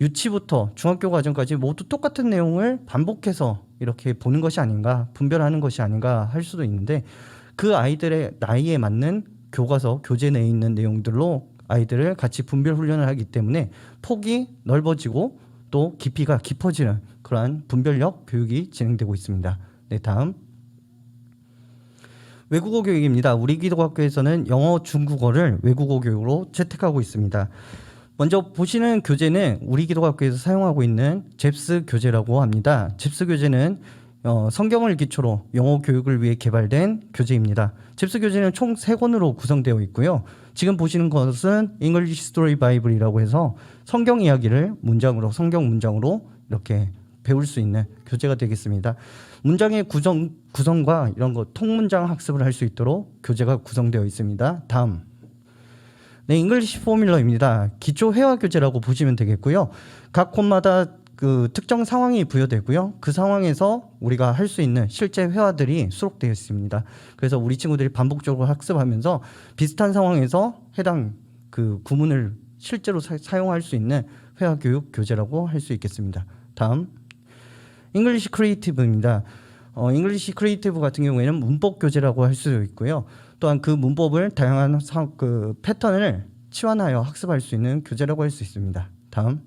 유치부터 중학교 과정까지 모두 똑같은 내용을 반복해서 이렇게 보는 것이 아닌가, 분별하는 것이 아닌가 할 수도 있는데 그 아이들의 나이에 맞는 교과서, 교재 내에 있는 내용들로 아이들을 같이 분별 훈련을 하기 때문에 폭이 넓어지고 또 깊이가 깊어지는 그러한 분별력 교육이 진행되고 있습니다. 네, 다음. 외국어 교육입니다. 우리 기독학교에서는 영어, 중국어를 외국어 교육으로 채택하고 있습니다. 먼저 보시는 교재는 우리 기독학교에서 사용하고 있는 잽스 교재라고 합니다. 잽스 교재는 성경을 기초로 영어 교육을 위해 개발된 교재입니다. 잽스 교재는 총 3권으로 구성되어 있고요. 지금 보시는 것은 English Story Bible이라고 해서 성경 이야기를 성경 문장으로 이렇게 배울 수 있는 교재가 되겠습니다. 문장의 구성과 이런 거 통문장 학습을 할 수 있도록 교재가 구성되어 있습니다. 다음. 네, 잉글리시 포뮬러입니다. 기초 회화 교재라고 보시면 되겠고요. 각 콘마다 그 특정 상황이 부여되고요. 그 상황에서 우리가 할 수 있는 실제 회화들이 수록되어 있습니다. 그래서 우리 친구들이 반복적으로 학습하면서 비슷한 상황에서 해당 그 구문을 실제로 사용할 수 있는 회화 교육 교재라고 할 수 있겠습니다. 다음. 잉글리시 크리에이티브입니다. 잉글리시 크리에이티브 같은 경우에는 문법 교재라고 할 수 있고요. 또한 그 문법을 다양한 그 패턴을 치환하여 학습할 수 있는 교재라고 할 수 있습니다. 다음.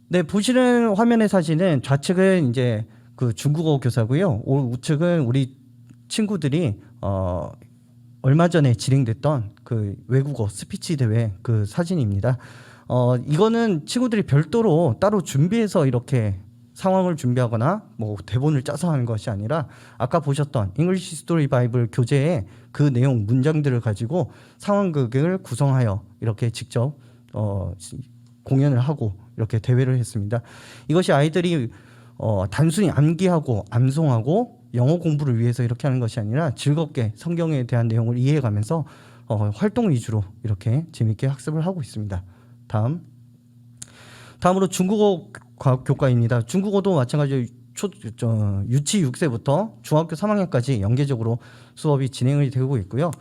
네, 보시는 화면의 사진은 좌측은 이제 그 중국어 교사고요. 우측은 우리 친구들이 얼마 전에 진행됐던 그 외국어 스피치 대회 그 사진입니다. 이거는 친구들이 별도로 따로 준비해서 이렇게 상황을 준비하거나 뭐 대본을 짜서 하는 것이 아니라 아까 보셨던 잉글리시 스토리 바이블 교재의 그 내용 문장들을 가지고 상황극을 구성하여 이렇게 직접 공연을 하고 이렇게 대회를 했습니다. 이것이 아이들이 단순히 암기하고 암송하고 영어 공부를 위해서 이렇게 하는 것이 아니라 즐겁게 성경에 대한 내용을 이해해가면서 활동 위주로 이렇게 재밌게 학습을 하고 있습니다. 다음으로 중국어 교과입니다. 중국어도 마찬가지로 유치 6세부터 중학교 3학년까지 연계적으로 수업이 진행이 되고 있고요.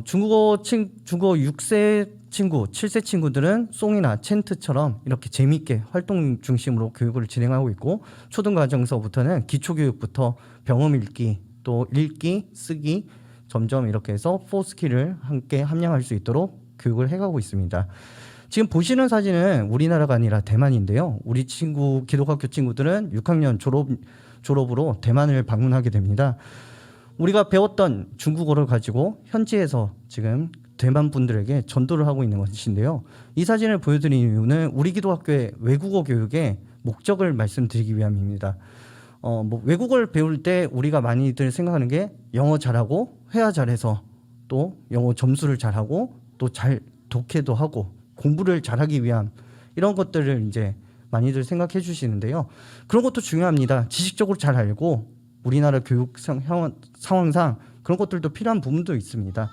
중국어 6세 친구, 7세 친구들은 송이나 챈트처럼 이렇게 재미있게 활동 중심으로 교육을 진행하고 있고 초등과정서부터는 기초교육부터 병음 읽기, 또 읽기, 쓰기 점점 이렇게 해서 4스킬을 함께 함양할 수 있도록 교육을 해가고 있습니다. 지금 보시는 사진은 우리나라가 아니라 대만인데요. 우리 기독학교 친구들은 6학년 졸업으로 대만을 방문하게 됩니다. 우리가 배웠던 중국어를 가지고 현지에서 지금 대만 분들에게 전도를 하고 있는 것인데요. 이 사진을 보여드리는 이유는 우리 기독학교의 외국어 교육의 목적을 말씀드리기 위함입니다. 외국어를 배울 때 우리가 많이들 생각하는 게 영어 잘하고 회화 잘해서 또 영어 점수를 잘하고 또 잘 독해도 하고 공부를 잘하기 위한 이런 것들을 이제 많이들 생각해 주시는데요. 그런 것도 중요합니다. 지식적으로 잘 알고 우리나라 교육 상황상 그런 것들도 필요한 부분도 있습니다.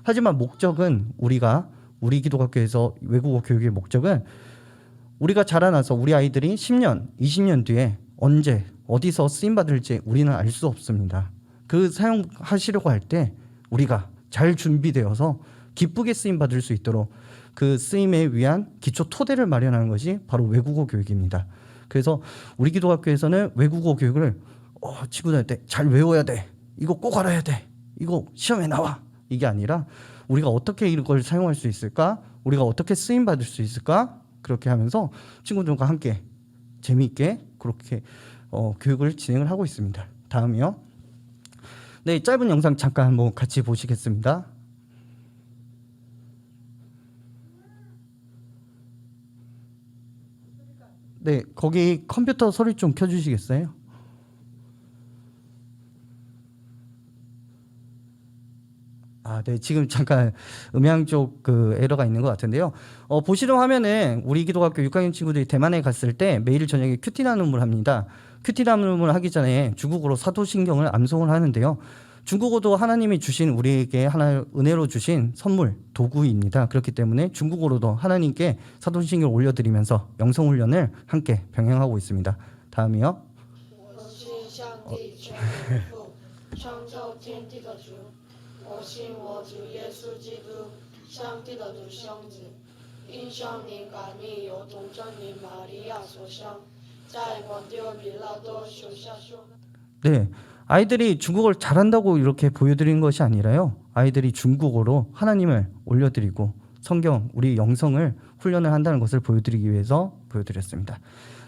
하지만 목적은 우리 기독학교에서 외국어 교육의 목적은 우리가 자라나서 우리 아이들이 10년, 20년 뒤에 언제 어디서 쓰임받을지 우리는 알 수 없습니다. 그 사용하시려고 할 때 우리가 잘 준비되어서 기쁘게 쓰임받을 수 있도록 그 쓰임에 위한 기초 토대를 마련하는 것이 바로 외국어 교육입니다. 그래서 우리 기독학교에서는 외국어 교육을 친구들한테 잘 외워야 돼. 이거 꼭 알아야 돼. 이거 시험에 나와. 이게 아니라 우리가 어떻게 이걸 사용할 수 있을까? 우리가 어떻게 쓰임받을 수 있을까? 그렇게 하면서 친구들과 함께 재미있게 그렇게 교육을 진행을 하고 있습니다. 다음이요. 네, 짧은 영상 잠깐 한번 같이 보시겠습니다. 네, 거기 컴퓨터 소리 좀 켜주시겠어요? 네, 지금 잠깐 음향 쪽 그 에러가 있는 것 같은데요. 보시는 화면은 우리 기독학교 6학년 친구들이 대만에 갔을 때 매일 저녁에 큐티 나눔을 합니다. 큐티 나눔을 하기 전에 중국어로 사도신경을 암송을 하는데요. 중국어도 하나님이 주신 우리에게 하나 은혜로 주신 선물 도구입니다. 그렇기 때문에 중국어로도 하나님께 사도신경을 올려드리면서 영성 훈련을 함께 병행하고 있습니다. 다음이요. 我信上帝全能父，创造天地的主。我信我主耶稣基督，上帝的独生子，因圣灵感应由童真女玛利亚所生，在本丢比拉多手下受。 네, 아이들이 중국어를 잘한다고 이렇게 보여드리는 것이 아니라요. 아이들이 중국어로 하나님을 올려드리고 성경, 우리 영성을 훈련을 한다는 것을 보여드리기 위해서 보여드렸습니다.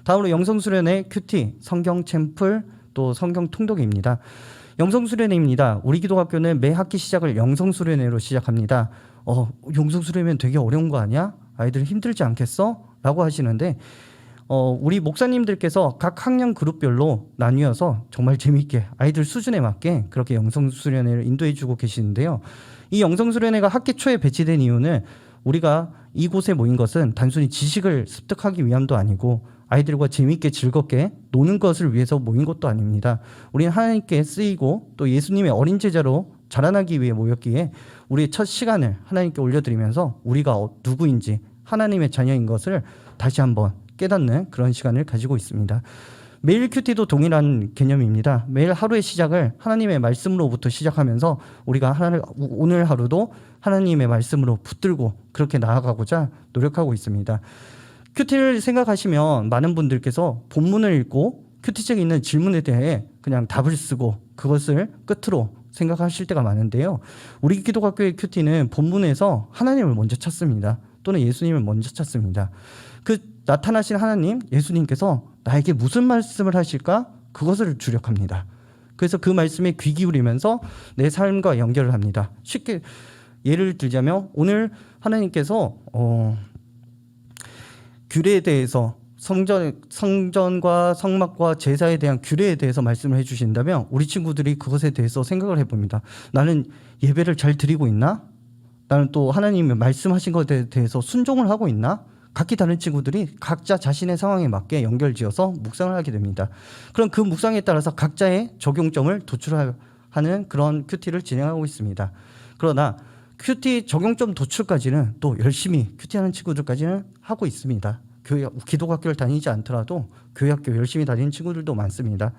다음으로 영성수련의 큐티, 성경 챔플, 또 성경 통독입니다. 영성수련회입니다. 우리 기도학교는 매 학기 시작을 영성수련회로 시작합니다. 영성수련회면 되게 어려운 거 아니야? 아이들 힘들지 않겠어? 라고 하시는데 우리 목사님들께서 각 학년 그룹별로 나뉘어서 정말 재미있게 아이들 수준에 맞게 그렇게 영성수련회를 인도해 주고 계시는데요. 이 영성수련회가 학기 초에 배치된 이유는 우리가 이곳에 모인 것은 단순히 지식을 습득하기 위함도 아니고 아이들과 재미있게 즐겁게 노는 것을 위해서 모인 것도 아닙니다. 우리는 하나님께 쓰이고 또 예수님의 어린 제자로 자라나기 위해 모였기에 우리의 첫 시간을 하나님께 올려드리면서 우리가 누구인지 하나님의 자녀인 것을 다시 한번 깨닫는 그런 시간을 가지고 있습니다. 매일 큐티도 동일한 개념입니다. 매일 하루의 시작을 하나님의 말씀으로부터 시작하면서 우리가 오늘 하루도 하나님의 말씀으로 붙들고 그렇게 나아가고자 노력하고 있습니다. 큐티를 생각하시면 많은 분들께서 본문을 읽고 큐티책에 있는 질문에 대해 그냥 답을 쓰고 그것을 끝으로 생각하실 때가 많은데요. 우리 기독학교의 큐티는 본문에서 하나님을 먼저 찾습니다. 또는 예수님을 먼저 찾습니다. 그 나타나신 하나님, 예수님께서 나에게 무슨 말씀을 하실까? 그것을 주력합니다. 그래서 그 말씀에 귀 기울이면서 내 삶과 연결을 합니다. 쉽게 예를 들자면 오늘 하나님께서 규례에 대해서 성전과 성막과 제사에 대한 규례에 대해서 말씀을 해주신다면 우리 친구들이 그것에 대해서 생각을 해봅니다. 나는 예배를 잘 드리고 있나? 나는 또 하나님이 말씀하신 것에 대해서 순종을 하고 있나? 각기 다른 친구들이 각자 자신의 상황에 맞게 연결지어서 묵상을 하게 됩니다. 그럼 그 묵상에 따라서 각자의 적용점을 도출하는 그런 큐티를 진행하고 있습니다. 그러나 큐티 적용점 도출까지는 또 열심히 큐티하는 친구들까지는 하고 있습니다. 기독학교를 다니지 않더라도 교회학교 열심히 다니는 친구들도 많습니다.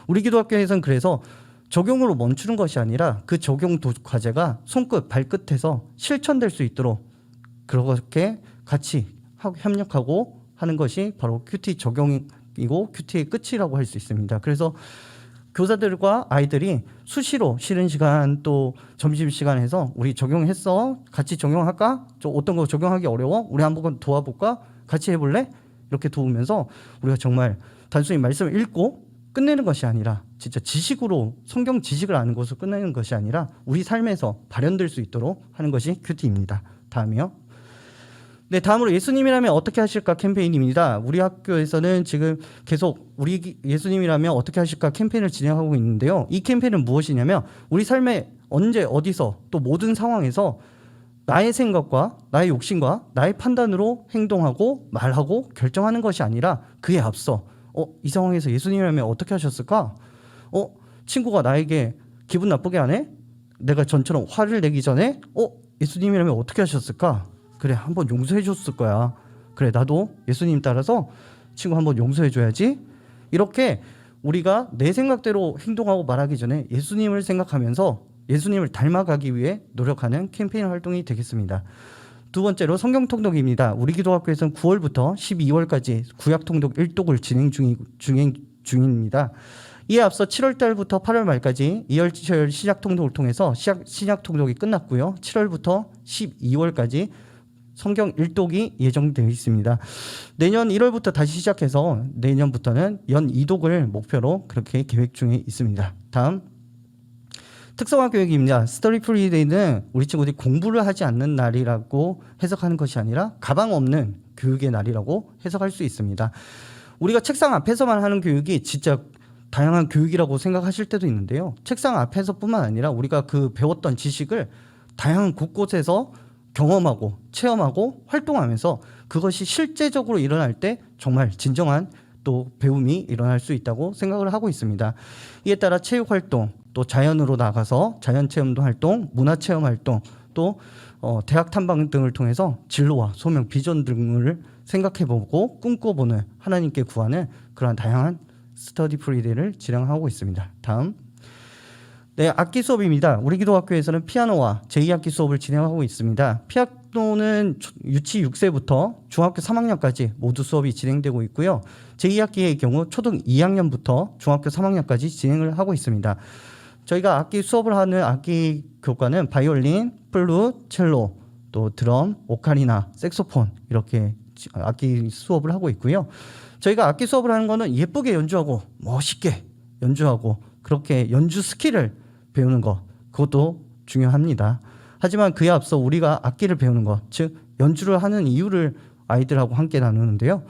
우리 기독학교에서는 그래서 적용으로 멈추는 것이 아니라 그 적용 과제가 손끝 발끝에서 실천될 수 있도록 그렇게 같이 협력하고 하는 것이 바로 큐티 적용이고 큐티의 끝이라고 할 수 있습니다. 그래서 교사들과 아이들이 수시로 쉬는 시간 또 점심시간에서 우리 적용했어? 같이 적용할까? 어떤 거 적용하기 어려워? 우리 한번 도와볼까? 같이 해볼래? 이렇게 도우면서 우리가 정말 단순히 말씀을 읽고 끝내는 것이 아니라 진짜 지식으로 성경 지식을 아는 것으로 끝내는 것이 아니라 우리 삶에서 발현될 수 있도록 하는 것이 큐티입니다. 다음이요. 네, 다음으로 예수님이라면 어떻게 하실까 캠페인입니다. 우리 학교에서는 지금 계속 우리 예수님이라면 어떻게 하실까 캠페인을 진행하고 있는데요. 이 캠페인은 무엇이냐면 우리 삶에 언제 어디서 또 모든 상황에서 나의 생각과 나의 욕심과 나의 판단으로 행동하고 말하고 결정하는 것이 아니라 그에 앞서 이 상황에서 예수님이라면 어떻게 하셨을까? 친구가 나에게 기분 나쁘게 하네? 내가 전처럼 화를 내기 전에 예수님이라면 어떻게 하셨을까? 그래, 한번 용서해 줬을 거야. 그래, 나도 예수님 따라서 친구 한번 용서해 줘야지. 이렇게 우리가 내 생각대로 행동하고 말하기 전에 예수님을 생각하면서 예수님을 닮아가기 위해 노력하는 캠페인 활동이 되겠습니다. 두 번째로 성경 통독입니다. 우리 기도학교에서는 9월부터 12월까지 구약 통독 1독을 진행 중입니다. 이에 앞서 7월 달부터 8월 말까지 이열치열 신약 통독을 통해서 신약 통독이 끝났고요. 7월부터 12월까지 성경 1독이 예정되어 있습니다. 내년 1월부터 다시 시작해서 내년부터는 연 2독을 목표로 그렇게 계획 중에 있습니다. 다음 특성화 교육입니다. 스터디 프리데이는 우리 친구들이 공부를 하지 않는 날이라고 해석하는 것이 아니라 가방 없는 교육의 날이라고 해석할 수 있습니다. 우리가 책상 앞에서만 하는 교육이 진짜 다양한 교육이라고 생각하실 때도 있는데요. 책상 앞에서뿐만 아니라 우리가 그 배웠던 지식을 다양한 곳곳에서 경험하고 체험하고 활동하면서 그것이 실제적으로 일어날 때 정말 진정한 또 배움이 일어날 수 있다고 생각을 하고 있습니다. 이에 따라 체육활동 또 자연으로 나가서 자연체험도 활동, 문화체험 활동, 또 대학 탐방 등을 통해서 진로와 소명, 비전 등을 생각해보고 꿈꿔보는 하나님께 구하는 그러한 다양한 스터디 프리데이를 진행하고 있습니다. 다음. 네, 악기 수업입니다. 우리 기도학교에서는 피아노와 제2학기 수업을 진행하고 있습니다. 피아노는 유치 6세부터 중학교 3학년까지 모두 수업이 진행되고 있고요. 제2학기의 경우 초등 2학년부터 중학교 3학년까지 진행을 하고 있습니다. 저희가 악기 수업을 하는 악기 교과는 바이올린, 플룻, 첼로, 또 드럼, 오카리나, 색소폰 이렇게 악기 수업을 하고 있고요. 저희가 악기 수업을 하는 거는 예쁘게 연주하고 멋있게 연주하고 그렇게 연주 스킬을 배우는 것, 그것도 중요합니다. 하지만 그에 앞서 우리가 악기를 배우는 것, 즉 연주를 하는 이유를 아이들하고 함께 나누는데요.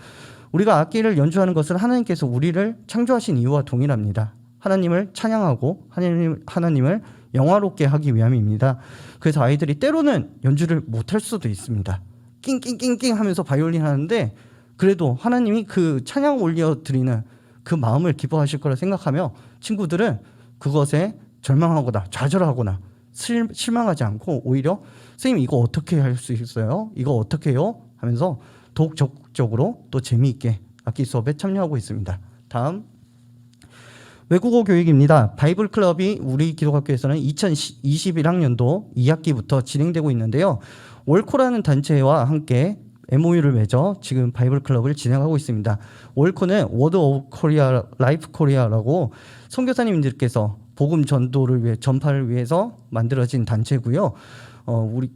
우리가 악기를 연주하는 것은 하나님께서 우리를 창조하신 이유와 동일합니다. 하나님을 찬양하고 하나님을 영화롭게 하기 위함입니다. 그래서 아이들이 때로는 연주를 못할 수도 있습니다. 낑낑낑낑 하면서 바이올린 하는데 그래도 하나님이 그 찬양 올려드리는 그 마음을 기뻐하실 거라 생각하며 친구들은 그것에 절망하거나 좌절하거나 실망하지 않고 오히려 선생님 이거 어떻게 할 수 있어요? 이거 어떻게 해요? 하면서 더욱 적극적으로 또 재미있게 악기 수업에 참여하고 있습니다. 다음. 외국어 교육입니다. 바이블 클럽이 우리 기독학교에서는 2021학년도 2학기부터 진행되고 있는데요. 월코라는 단체와 함께 MOU를 맺어 지금 바이블 클럽을 진행하고 있습니다. 월코는 워드 오브 코리아, 라이프 코리아라고 선교사님들께서 복음 전도를 위해 전파를 위해서 만들어진 단체고요. 우리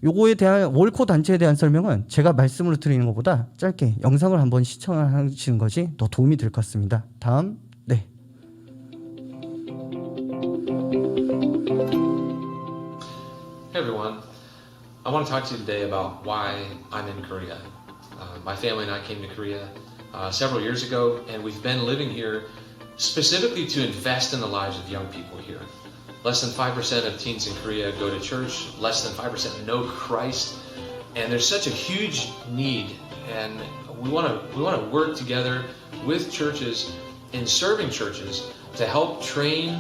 요거에 대한 월코 단체에 대한 설명은 제가 말씀으로 드리는 것보다 짧게 영상을 한번 시청하시는 것이 더 도움이 될 것 같습니다. 다음. 네. Hey everyone, I want to talk to you today about why I'm in Korea. My family and I came to Korea several years ago, and we've been living here specifically to invest in the lives of young people here. Less than 5% of teens in Korea go to church, less than 5% know Christ, and there's such a huge need, and we want to work together with churches in serving churches to help train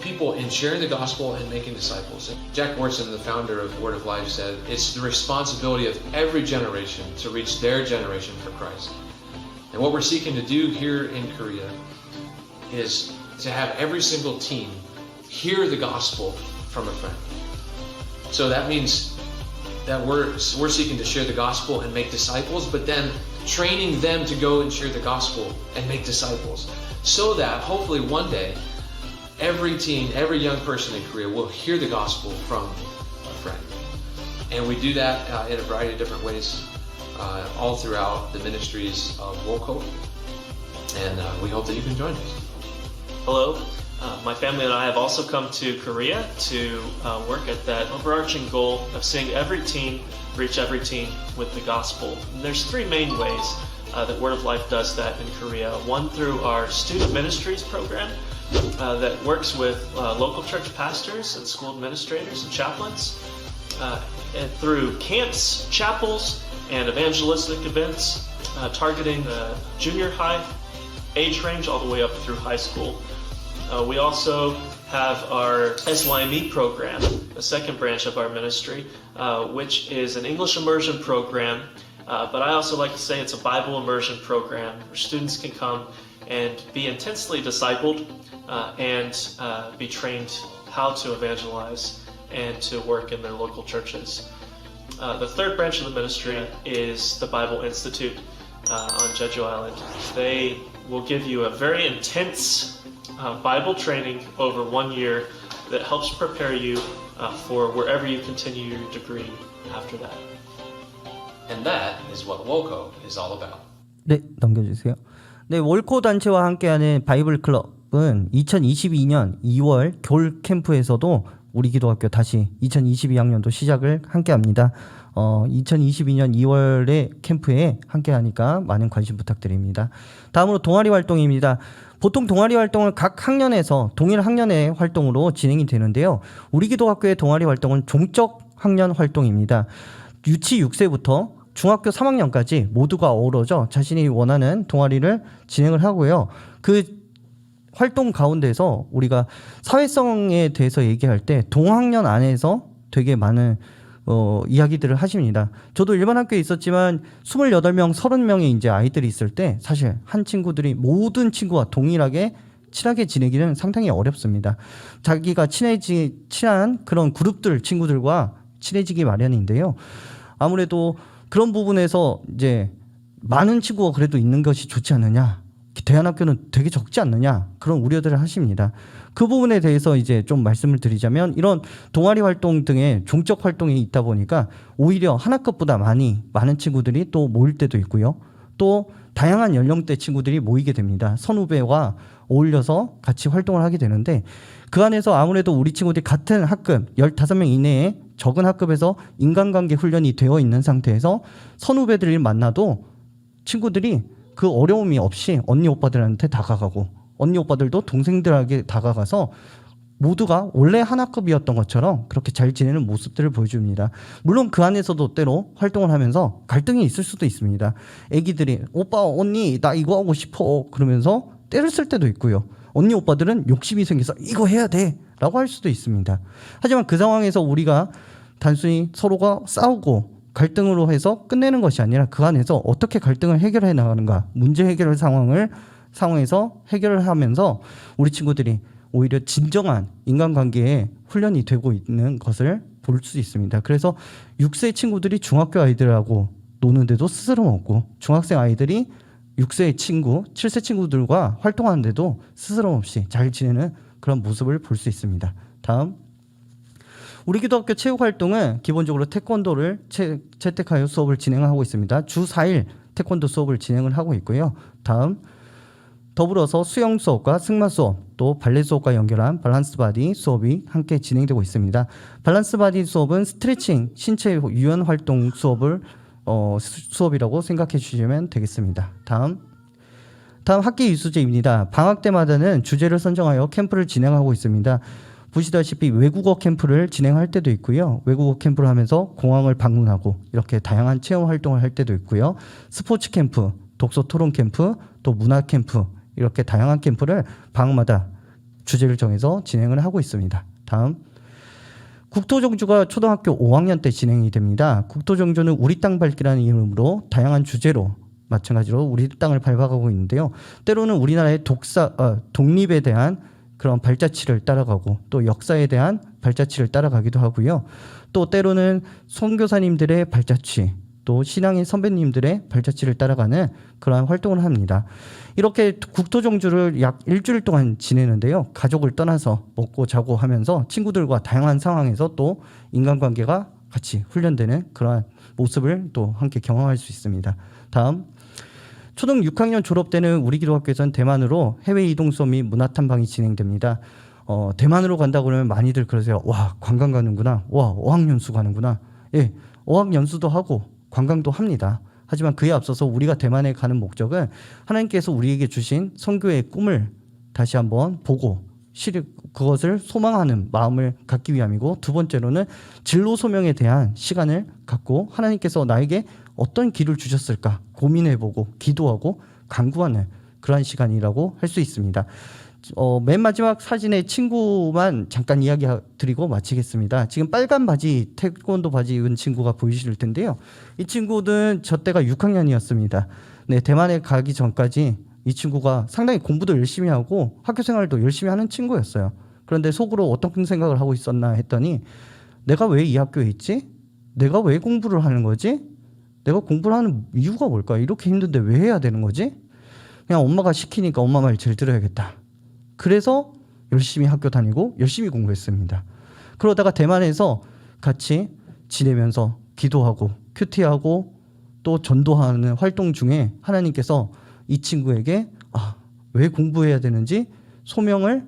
people in sharing the gospel and making disciples. Jack Morrison, the founder of Word of Life, said it's the responsibility of every generation to reach their generation for Christ. And what we're seeking to do here in Korea is to have every single teen hear the gospel from a friend. So that means that we're seeking to share the gospel and make disciples, but then training them to go and share the gospel and make disciples, so that hopefully one day every teen, every young person in Korea will hear the gospel from a friend. And we do that in a variety of different ways all throughout the ministries of WOCO. And we hope that you can join us. Hello, my family and I have also come to Korea to work at that overarching goal of seeing every teen reach every teen with the gospel. And there's three main ways that Word of Life does that in Korea. One, through our student ministries program that works with local church pastors and school administrators and chaplains, and through camps, chapels, and evangelistic events targeting the junior high age range all the way up through high school. We also have our SYME program, the second branch of our ministry, which is an English immersion program, but I also like to say it's a Bible immersion program where students can come and be intensely discipled and be trained how to evangelize and to work in their local churches. The third branch of the ministry is the Bible Institute on Jeju Island. They will give you a very intense Bible training over 1 year that helps prepare you for wherever you continue your degree after that. And that is what WOCO is all about. 네, 넘겨주세요. 네, 월코 단체와 함께하는 바이블 클럽은 2022년 2월 겨울 캠프에서도 우리 기도학교 다시 2022학년도 시작을 함께합니다. 2022년 2월에 캠프에 함께하니까 많은 관심 부탁드립니다. 다음으로 동아리 활동입니다. 보통 동아리 활동을 각 학년에서 동일 학년의 활동으로 진행이 되는데요. 우리 기도학교의 동아리 활동은 종적 학년 활동입니다. 유치 6세부터 중학교 3학년까지 모두가 어우러져 자신이 원하는 동아리를 진행을 하고요. 그 활동 가운데서 우리가 사회성에 대해서 얘기할 때 동학년 안에서 되게 많은 이야기들을 하십니다. 저도 일반 학교에 있었지만 28명, 30명의 이제 아이들이 있을 때 사실 한 친구들이 모든 친구와 동일하게 친하게 지내기는 상당히 어렵습니다. 자기가 친한 그런 그룹들 친구들과 친해지기 마련인데요. 아무래도 그런 부분에서 이제 많은 친구가 그래도 있는 것이 좋지 않느냐, 대안학교는 되게 적지 않느냐, 그런 우려들을 하십니다. 그 부분에 대해서 이제 좀 말씀을 드리자면, 이런 동아리 활동 등의 종적 활동이 있다 보니까 오히려 한 학급보다 많은 친구들이 또 모일 때도 있고요. 또 다양한 연령대 친구들이 모이게 됩니다. 선후배와 어울려서 같이 활동을 하게 되는데, 그 안에서 아무래도 우리 친구들이 같은 학급 15명 이내에 적은 학급에서 인간관계 훈련이 되어 있는 상태에서 선후배들을 만나도 친구들이 그 어려움이 없이 언니 오빠들한테 다가가고, 언니 오빠들도 동생들에게 다가가서 모두가 원래 한 학급이었던 것처럼 그렇게 잘 지내는 모습들을 보여줍니다. 물론 그 안에서도 때로 활동을 하면서 갈등이 있을 수도 있습니다. 애기들이 오빠 언니 나 이거 하고 싶어 그러면서 때를 쓸 때도 있고요. 언니 오빠들은 욕심이 생겨서 이거 해야 돼 라고 할 수도 있습니다. 하지만 그 상황에서 우리가 단순히 서로가 싸우고 갈등으로 해서 끝내는 것이 아니라 그 안에서 어떻게 갈등을 해결해 나가는가, 문제 해결 상황에서 해결을 하면서 우리 친구들이 오히려 진정한 인간관계에 훈련이 되고 있는 것을 볼 수 있습니다. 그래서 6세 친구들이 중학교 아이들하고 노는데도 스스럼 없고, 중학생 아이들이 6세 친구, 7세 친구들과 활동하는데도 스스럼 없이 잘 지내는 그런 모습을 볼 수 있습니다. 다음, 우리 기도학교 체육활동은 기본적으로 태권도를 채택하여 수업을 진행하고 있습니다. 주 4일 태권도 수업을 진행을 하고 있고요. 다음, 더불어서 수영 수업과 승마 수업, 또 발레 수업과 연결한 밸런스 바디 수업이 함께 진행되고 있습니다. 밸런스 바디 수업은 스트레칭, 신체 유연 활동 수업이라고 생각해 주시면 되겠습니다. 다음 학기 이수제입니다. 방학 때마다는 주제를 선정하여 캠프를 진행하고 있습니다. 보시다시피 외국어 캠프를 진행할 때도 있고요. 외국어 캠프를 하면서 공항을 방문하고 이렇게 다양한 체험 활동을 할 때도 있고요. 스포츠 캠프, 독서 토론 캠프, 또 문화 캠프, 이렇게 다양한 캠프를 방학마다 주제를 정해서 진행을 하고 있습니다. 다음, 국토정주가 초등학교 5학년 때 진행이 됩니다. 국토정주는 우리 땅 밟기라는 이름으로 다양한 주제로 마찬가지로 우리 땅을 밟아가고 있는데요. 때로는 우리나라의 독립에 대한 그런 발자취를 따라가고, 또 역사에 대한 발자취를 따라가기도 하고요. 또 때로는 선교사님들의 발자취, 또 신앙의 선배님들의 발자취를 따라가는 그러한 활동을 합니다. 이렇게 국토정주를 약 일주일 동안 지내는데요. 가족을 떠나서 먹고 자고 하면서 친구들과 다양한 상황에서 또 인간관계가 같이 훈련되는 그러한 모습을 또 함께 경험할 수 있습니다. 다음, 초등 6학년 졸업 때는 우리 기도학교에서는 대만으로 해외 이동 수업 및 문화 탐방이 진행됩니다. 대만으로 간다고 그러면 많이들 그러세요. 와, 관광 가는구나. 와, 어학연수 가는구나. 예, 어학연수도 하고 관광도 합니다. 하지만 그에 앞서서 우리가 대만에 가는 목적은 하나님께서 우리에게 주신 선교의 꿈을 다시 한번 보고 그것을 소망하는 마음을 갖기 위함이고, 두 번째로는 진로 소명에 대한 시간을 갖고 하나님께서 나에게 어떤 길을 주셨을까 고민해보고 기도하고 간구하는 그러한 시간이라고 할 수 있습니다. 맨 마지막 사진의 친구만 잠깐 이야기 드리고 마치겠습니다. 지금 빨간 바지, 태권도 바지 입은 친구가 보이실 텐데요. 이 친구는 저 때가 6학년이었습니다. 네, 대만에 가기 전까지 이 친구가 상당히 공부도 열심히 하고 학교 생활도 열심히 하는 친구였어요. 그런데 속으로 어떤 생각을 하고 있었나 했더니, 내가 왜 이 학교에 있지? 내가 왜 공부를 하는 거지? 내가 공부를 하는 이유가 뭘까? 이렇게 힘든데 왜 해야 되는 거지? 그냥 엄마가 시키니까 엄마 말 잘 들어야겠다. 그래서 열심히 학교 다니고 열심히 공부했습니다. 그러다가 대만에서 같이 지내면서 기도하고 큐티하고 또 전도하는 활동 중에 하나님께서 이 친구에게 왜 공부해야 되는지 소명을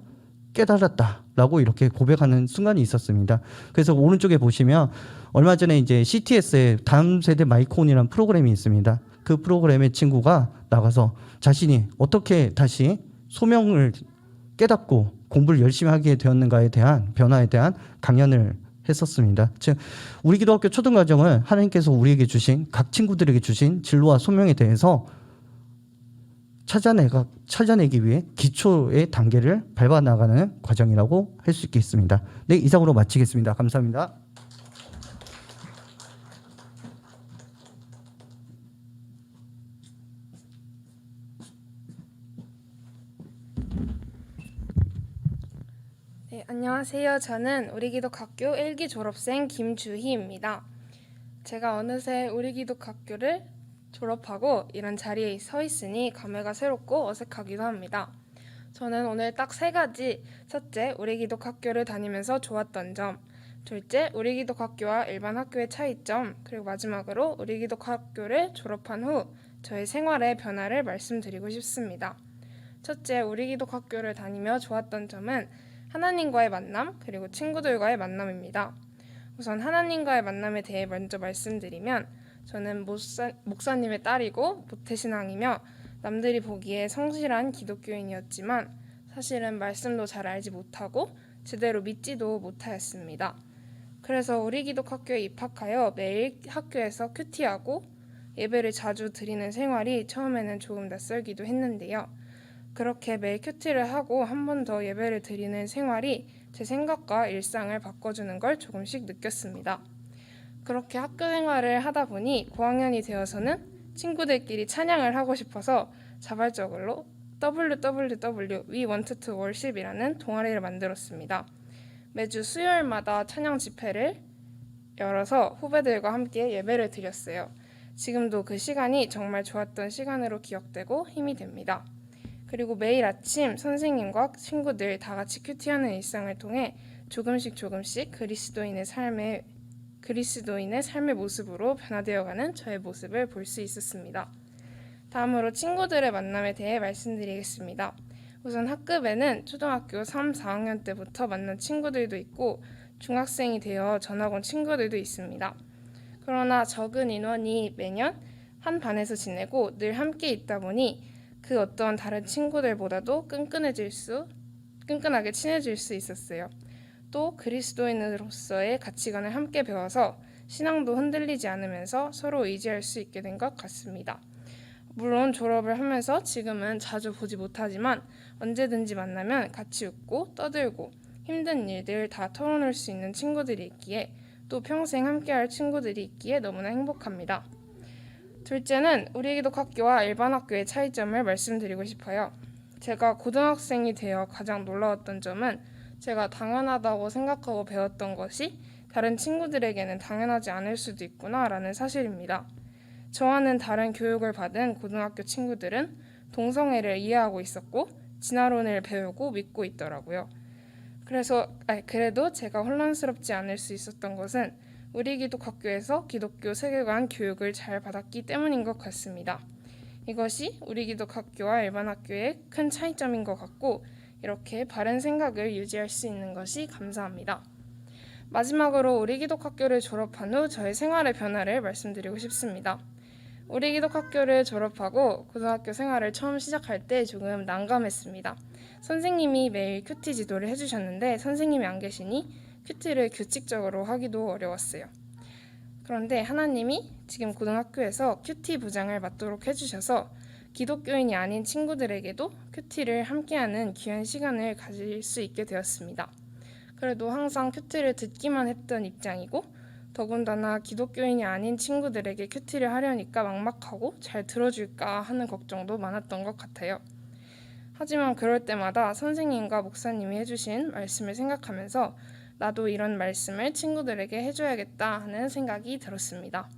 깨달았다라고 이렇게 고백하는 순간이 있었습니다. 그래서 오른쪽에 보시면 얼마 전에 이제 CTS의 다음 세대 마이콘이라는 프로그램이 있습니다. 그 프로그램의 친구가 나가서 자신이 어떻게 다시 소명을 깨닫고 공부를 열심히 하게 되었는가에 대한 변화에 대한 강연을 했었습니다. 즉, 우리 기도학교 초등과정은 하나님께서 우리에게 주신 각 친구들에게 주신 진로와 소명에 대해서 찾아내기 위해 기초의 단계를 밟아 나가는 과정이라고 할 수 있겠습니다. 네, 이상으로 마치겠습니다. 감사합니다. 네, 안녕하세요. 저는 우리기독학교 1기 졸업생 김주희입니다. 제가 어느새 우리기독학교를 졸업하고 이런 자리에 서 있으니 감회가 새롭고 어색하기도 합니다. 저는 오늘 딱 3가지, 첫째, 우리기독학교를 다니면서 좋았던 점, 둘째, 우리기독학교와 일반 학교의 차이점, 그리고 마지막으로 우리기독학교를 졸업한 후 저의 생활의 변화를 말씀드리고 싶습니다. 첫째, 우리기독학교를 다니며 좋았던 점은 하나님과의 만남, 그리고 친구들과의 만남입니다. 우선 하나님과의 만남에 대해 먼저 말씀드리면 저는 목사님의 딸이고 모태신앙이며 남들이 보기에 성실한 기독교인이었지만 사실은 말씀도 잘 알지 못하고 제대로 믿지도 못하였습니다. 그래서 우리기독학교에 입학하여 매일 학교에서 큐티하고 예배를 자주 드리는 생활이 처음에는 조금 낯설기도 했는데요. 그렇게 매일 큐티를 하고 한 번 더 예배를 드리는 생활이 제 생각과 일상을 바꿔주는 걸 조금씩 느꼈습니다. 그렇게 학교 생활을 하다 보니 고학년이 되어서는 친구들끼리 찬양을 하고 싶어서 자발적으로 WWW We Want to Worship이라는 동아리를 만들었습니다. 매주 수요일마다 찬양 집회를 열어서 후배들과 함께 예배를 드렸어요. 지금도 그 시간이 정말 좋았던 시간으로 기억되고 힘이 됩니다. 그리고 매일 아침 선생님과 친구들 다 같이 큐티하는 일상을 통해 조금씩 그리스도인의 삶의 모습으로 변화되어가는 저의 모습을 볼 수 있었습니다. 다음으로 친구들의 만남에 대해 말씀드리겠습니다. 우선 학급에는 초등학교 3, 4학년 때부터 만난 친구들도 있고 중학생이 되어 전학 온 친구들도 있습니다. 그러나 적은 인원이 매년 한 반에서 지내고 늘 함께 있다 보니 그 어떤 다른 친구들보다도 끈끈하게 친해질 수 있었어요. 또 그리스도인으로서의 가치관을 함께 배워서 신앙도 흔들리지 않으면서 서로 의지할 수 있게 된 것 같습니다. 물론 졸업을 하면서 지금은 자주 보지 못하지만 언제든지 만나면 같이 웃고 떠들고 힘든 일들 다 털어놓을 수 있는 친구들이 있기에 또 평생 함께할 친구들이 있기에 너무나 행복합니다. 둘째는 우리기독학교와 일반 학교의 차이점을 말씀드리고 싶어요. 제가 고등학생이 되어 가장 놀라웠던 점은 제가 당연하다고 생각하고 배웠던 것이 다른 친구들에게는 당연하지 않을 수도 있구나라는 사실입니다. 저와는 다른 교육을 받은 고등학교 친구들은 동성애를 이해하고 있었고 진화론을 배우고 믿고 있더라고요. 그래도 제가 혼란스럽지 않을 수 있었던 것은 우리기독학교에서 기독교 세계관 교육을 잘 받았기 때문인 것 같습니다. 이것이 우리기독학교와 일반 학교의 큰 차이점인 것 같고 이렇게 바른 생각을 유지할 수 있는 것이 감사합니다. 마지막으로 우리기독학교를 졸업한 후 저의 생활의 변화를 말씀드리고 싶습니다. 우리기독학교를 졸업하고 고등학교 생활을 처음 시작할 때 조금 난감했습니다. 선생님이 매일 큐티 지도를 해주셨는데 선생님이 안 계시니 큐티를 규칙적으로 하기도 어려웠어요. 그런데 하나님이 지금 고등학교에서 큐티 부장을 맡도록 해주셔서 기독교인이 아닌 친구들에게도 큐티를 함께하는 귀한 시간을 가질 수 있게 되었습니다. 그래도 항상 큐티를 듣기만 했던 입장이고 더군다나 기독교인이 아닌 친구들에게 큐티를 하려니까 막막하고 잘 들어줄까 하는 걱정도 많았던 것 같아요. 하지만 그럴 때마다 선생님과 목사님이 해주신 말씀을 생각하면서 나도 이런 말씀을 친구들에게 해줘야겠다 하는 생각이 들었습니다.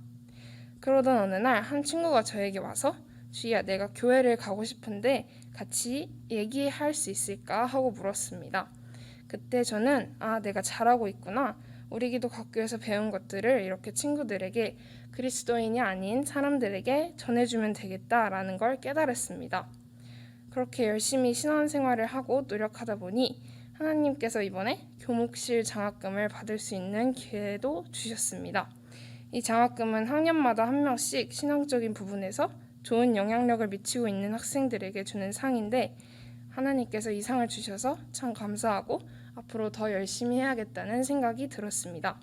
그러던 어느 날 한 친구가 저에게 와서 주희야, 내가 교회를 가고 싶은데 같이 얘기할 수 있을까 하고 물었습니다. 그때 저는 내가 잘하고 있구나. 우리기독학교에서 배운 것들을 이렇게 친구들에게 그리스도인이 아닌 사람들에게 전해주면 되겠다라는 걸 깨달았습니다. 그렇게 열심히 신앙생활을 하고 노력하다 보니 하나님께서 이번에 교목실 장학금을 받을 수 있는 기회도 주셨습니다. 이 장학금은 학년마다 한 명씩 신앙적인 부분에서 좋은 영향력을 미치고 있는 학생들에게 주는 상인데 하나님께서 이 상을 주셔서 참 감사하고 앞으로 더 열심히 해야겠다는 생각이 들었습니다.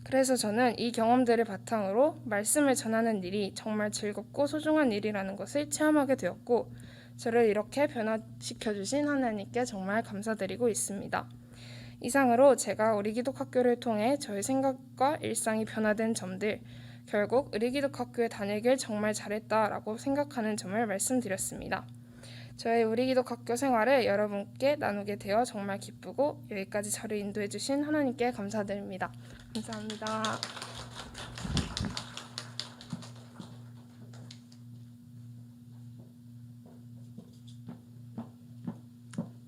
그래서 저는 이 경험들을 바탕으로 말씀을 전하는 일이 정말 즐겁고 소중한 일이라는 것을 체험하게 되었고 저를 이렇게 변화시켜 주신 하나님께 정말 감사드리고 있습니다. 이상으로 제가 우리 기독학교를 통해 저의 생각과 일상이 변화된 점들, 결국 우리 기독학교에 다니길 정말 잘했다라고 생각하는 점을 말씀드렸습니다. 저의 우리 기독학교 생활을 여러분께 나누게 되어 정말 기쁘고 여기까지 저를 인도해 주신 하나님께 감사드립니다. 감사합니다.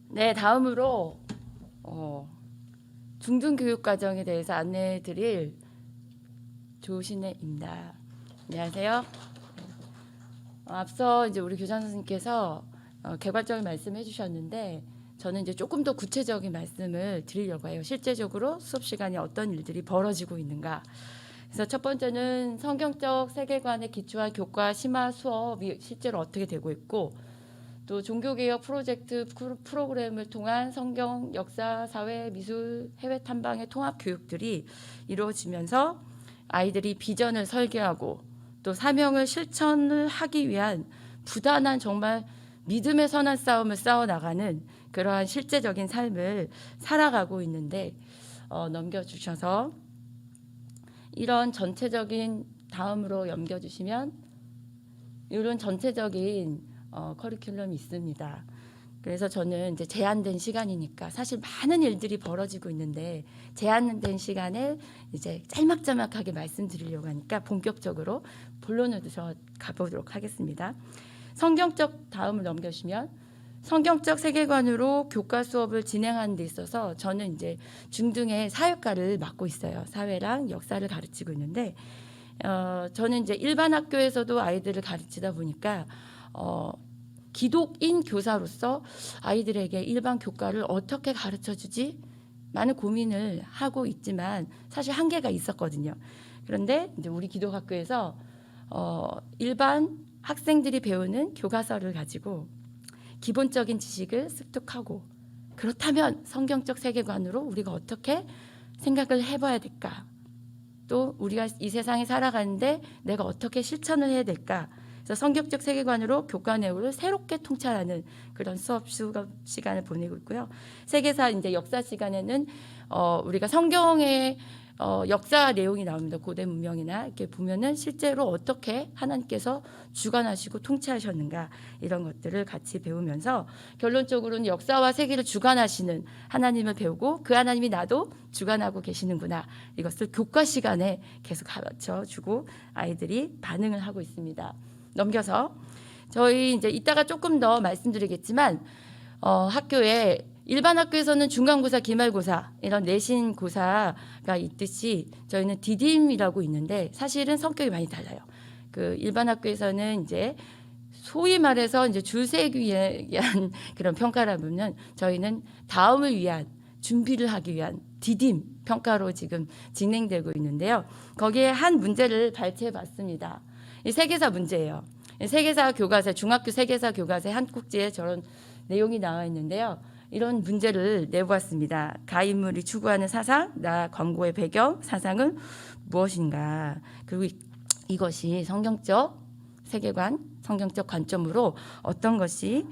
네, 다음으로 중등교육과정에 대해서 안내해드릴 조신혜입니다. 안녕하세요. 앞서 이제 우리 교장 선생님께서 개괄적인 말씀해 주셨는데 저는 이제 조금 더 구체적인 말씀을 드리려고 해요. 실제적으로 수업 시간에 어떤 일들이 벌어지고 있는가. 그래서 첫 번째는 성경적 세계관에 기초한 교과 심화 수업이 실제로 어떻게 되고 있고, 또 종교개혁 프로젝트 프로그램을 통한 성경, 역사, 사회, 미술, 해외 탐방의 통합 교육들이 이루어지면서 아이들이 비전을 설계하고 또 사명을 실천을 하기 위한 부단한 정말 믿음의 선한 싸움을 싸워나가는 그러한 실제적인 삶을 살아가고 있는데 넘겨주셔서 이런 전체적인 다음으로 넘겨주시면 이런 전체적인 커리큘럼이 있습니다. 그래서 저는 이제 제한된 시간이니까 사실 많은 일들이 벌어지고 있는데 제한된 시간에 이제 짤막짤막하게 말씀드리려고 하니까 본격적으로 본론으로 가보도록 하겠습니다. 성경적 다음을 넘겨주시면 성경적 세계관으로 교과 수업을 진행하는 데 있어서 저는 이제 중등의 사회과를 맡고 있어요. 사회랑 역사를 가르치고 있는데 저는 이제 일반 학교에서도 아이들을 가르치다 보니까 기독인 교사로서 아이들에게 일반 교과를 어떻게 가르쳐주지? 많은 고민을 하고 있지만 사실 한계가 있었거든요. 그런데 이제 우리 기독학교에서 일반 학생들이 배우는 교과서를 가지고 기본적인 지식을 습득하고 그렇다면 성경적 세계관으로 우리가 어떻게 생각을 해봐야 될까? 또 우리가 이 세상에 살아가는데 내가 어떻게 실천을 해야 될까? 그래서 성경적 세계관으로 교과 내용을 새롭게 통찰하는 그런 수업 시간을 보내고 있고요. 세계사 이제 역사 시간에는 우리가 성경의 역사 내용이 나옵니다. 고대 문명이나 이렇게 보면은 실제로 어떻게 하나님께서 주관하시고 통치하셨는가 이런 것들을 같이 배우면서 결론적으로는 역사와 세계를 주관하시는 하나님을 배우고 그 하나님이 나도 주관하고 계시는구나 이것을 교과 시간에 계속 가르쳐주고 아이들이 반응을 하고 있습니다. 넘겨서 저희 이제 이따가 조금 더 말씀드리겠지만 학교에 일반 학교에서는 중간고사, 기말고사 이런 내신 고사가 있듯이 저희는 디딤이라고 있는데 사실은 성격이 많이 달라요. 그 일반 학교에서는 이제 소위 말해서 이제 줄 세기 위한 그런 평가라면 저희는 다음을 위한 준비를 하기 위한 디딤 평가로 지금 진행되고 있는데요. 거기에 한 문제를 발췌해봤습니다. 이 세계사 문제예요. 세계사 교과서, 중학교 세계사 교과서에 한 꼭지에 저런 내용이 나와 있는데요. 이런 문제를 내보았습니다. 가인물이 추구하는 사상, 나 광고의 배경, 사상은 무엇인가? 그리고 이것이 성경적 세계관, 성경적 관점으로 어떤 것이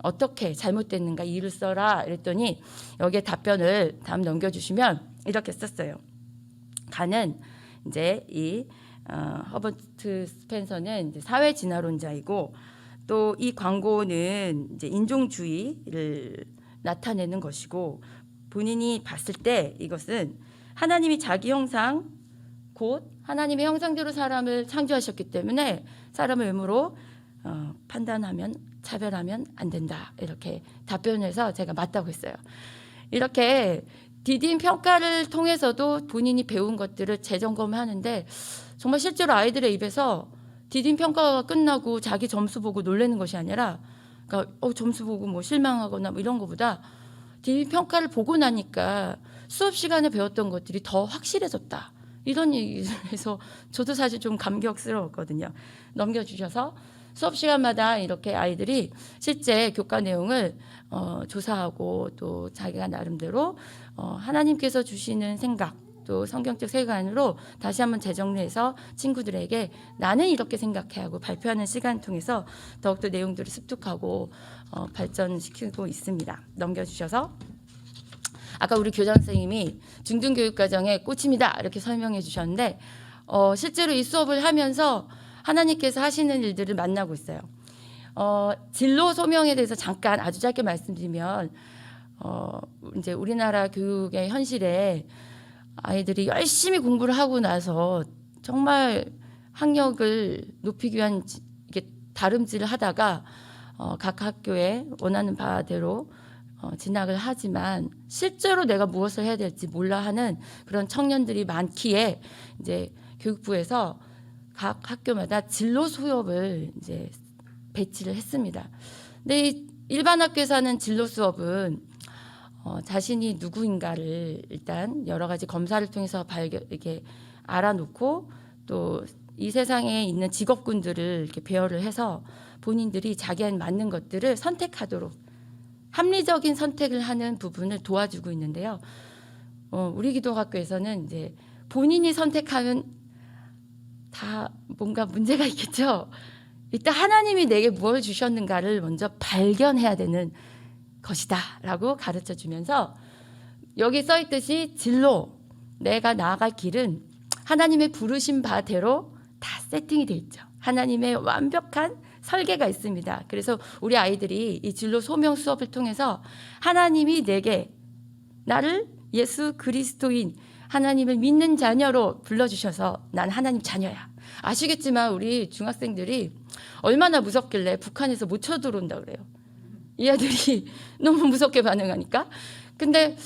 어떻게 잘못됐는가 이유를 써라. 이랬더니 여기에 답변을 다음 넘겨주시면 이렇게 썼어요. 가는 이제 이 허버트 스펜서는 이제 사회 진화론자이고 또 이 광고는 이제 인종주의를 나타내는 것이고 본인이 봤을 때 이것은 하나님이 자기 형상 곧 하나님의 형상대로 사람을 창조하셨기 때문에 사람을 외모로 판단하면 차별하면 안 된다 이렇게 답변해서 제가 맞다고 했어요. 이렇게 디딤 평가를 통해서도 본인이 배운 것들을 재점검하는데 정말 실제로 아이들의 입에서 디딤 평가가 끝나고 자기 점수 보고 놀라는 것이 아니라 그러니까 점수 보고 뭐 실망하거나 뭐 이런 것보다 디딤 평가를 보고 나니까 수업 시간에 배웠던 것들이 더 확실해졌다. 이런 얘기에서 저도 사실 좀 감격스러웠거든요. 넘겨주셔서 수업 시간마다 이렇게 아이들이 실제 교과 내용을 조사하고 또 자기가 나름대로 하나님께서 주시는 생각 또 성경적 세계관으로 다시 한번 재정리해서 친구들에게 나는 이렇게 생각해 하고 발표하는 시간을 통해서 더욱더 내용들을 습득하고 발전시키고 있습니다. 넘겨주셔서 아까 우리 교장 선생님이 중등교육과정의 꽃입니다 이렇게 설명해 주셨는데 실제로 이 수업을 하면서 하나님께서 하시는 일들을 만나고 있어요. 진로 소명에 대해서 잠깐 아주 짧게 말씀드리면 이제 우리나라 교육의 현실에 아이들이 열심히 공부를 하고 나서 정말 학력을 높이기 위한 이게 다름질을 하다가 각 학교에 원하는 바대로 진학을 하지만 실제로 내가 무엇을 해야 될지 몰라 하는 그런 청년들이 많기에 이제 교육부에서 각 학교마다 진로 수업을 이제 배치를 했습니다. 근데 이 일반 학교에서 하는 진로 수업은 자신이 누구인가를 일단 여러 가지 검사를 통해서 이렇게 알아놓고 또 이 세상에 있는 직업군들을 이렇게 배열을 해서 본인들이 자기한테 맞는 것들을 선택하도록 합리적인 선택을 하는 부분을 도와주고 있는데요. 우리 기독학교에서는 이제 본인이 선택하면 다 뭔가 문제가 있겠죠. 일단 하나님이 내게 무엇을 주셨는가를 먼저 발견해야 되는 것이다라고 가르쳐 주면서 여기 써 있듯이 진로, 내가 나아갈 길은 하나님의 부르신 바대로 다 세팅이 돼 있죠. 하나님의 완벽한 설계가 있습니다. 그래서 우리 아이들이 이 진로 소명 수업을 통해서 하나님이 내게 나를 예수 그리스도인 하나님을 믿는 자녀로 불러주셔서 난 하나님 자녀야. 아시겠지만 우리 중학생들이 얼마나 무섭길래 북한에서 못 쳐들어온다 그래요. 이 아이들이 너무 무섭게 반응하니까. 근데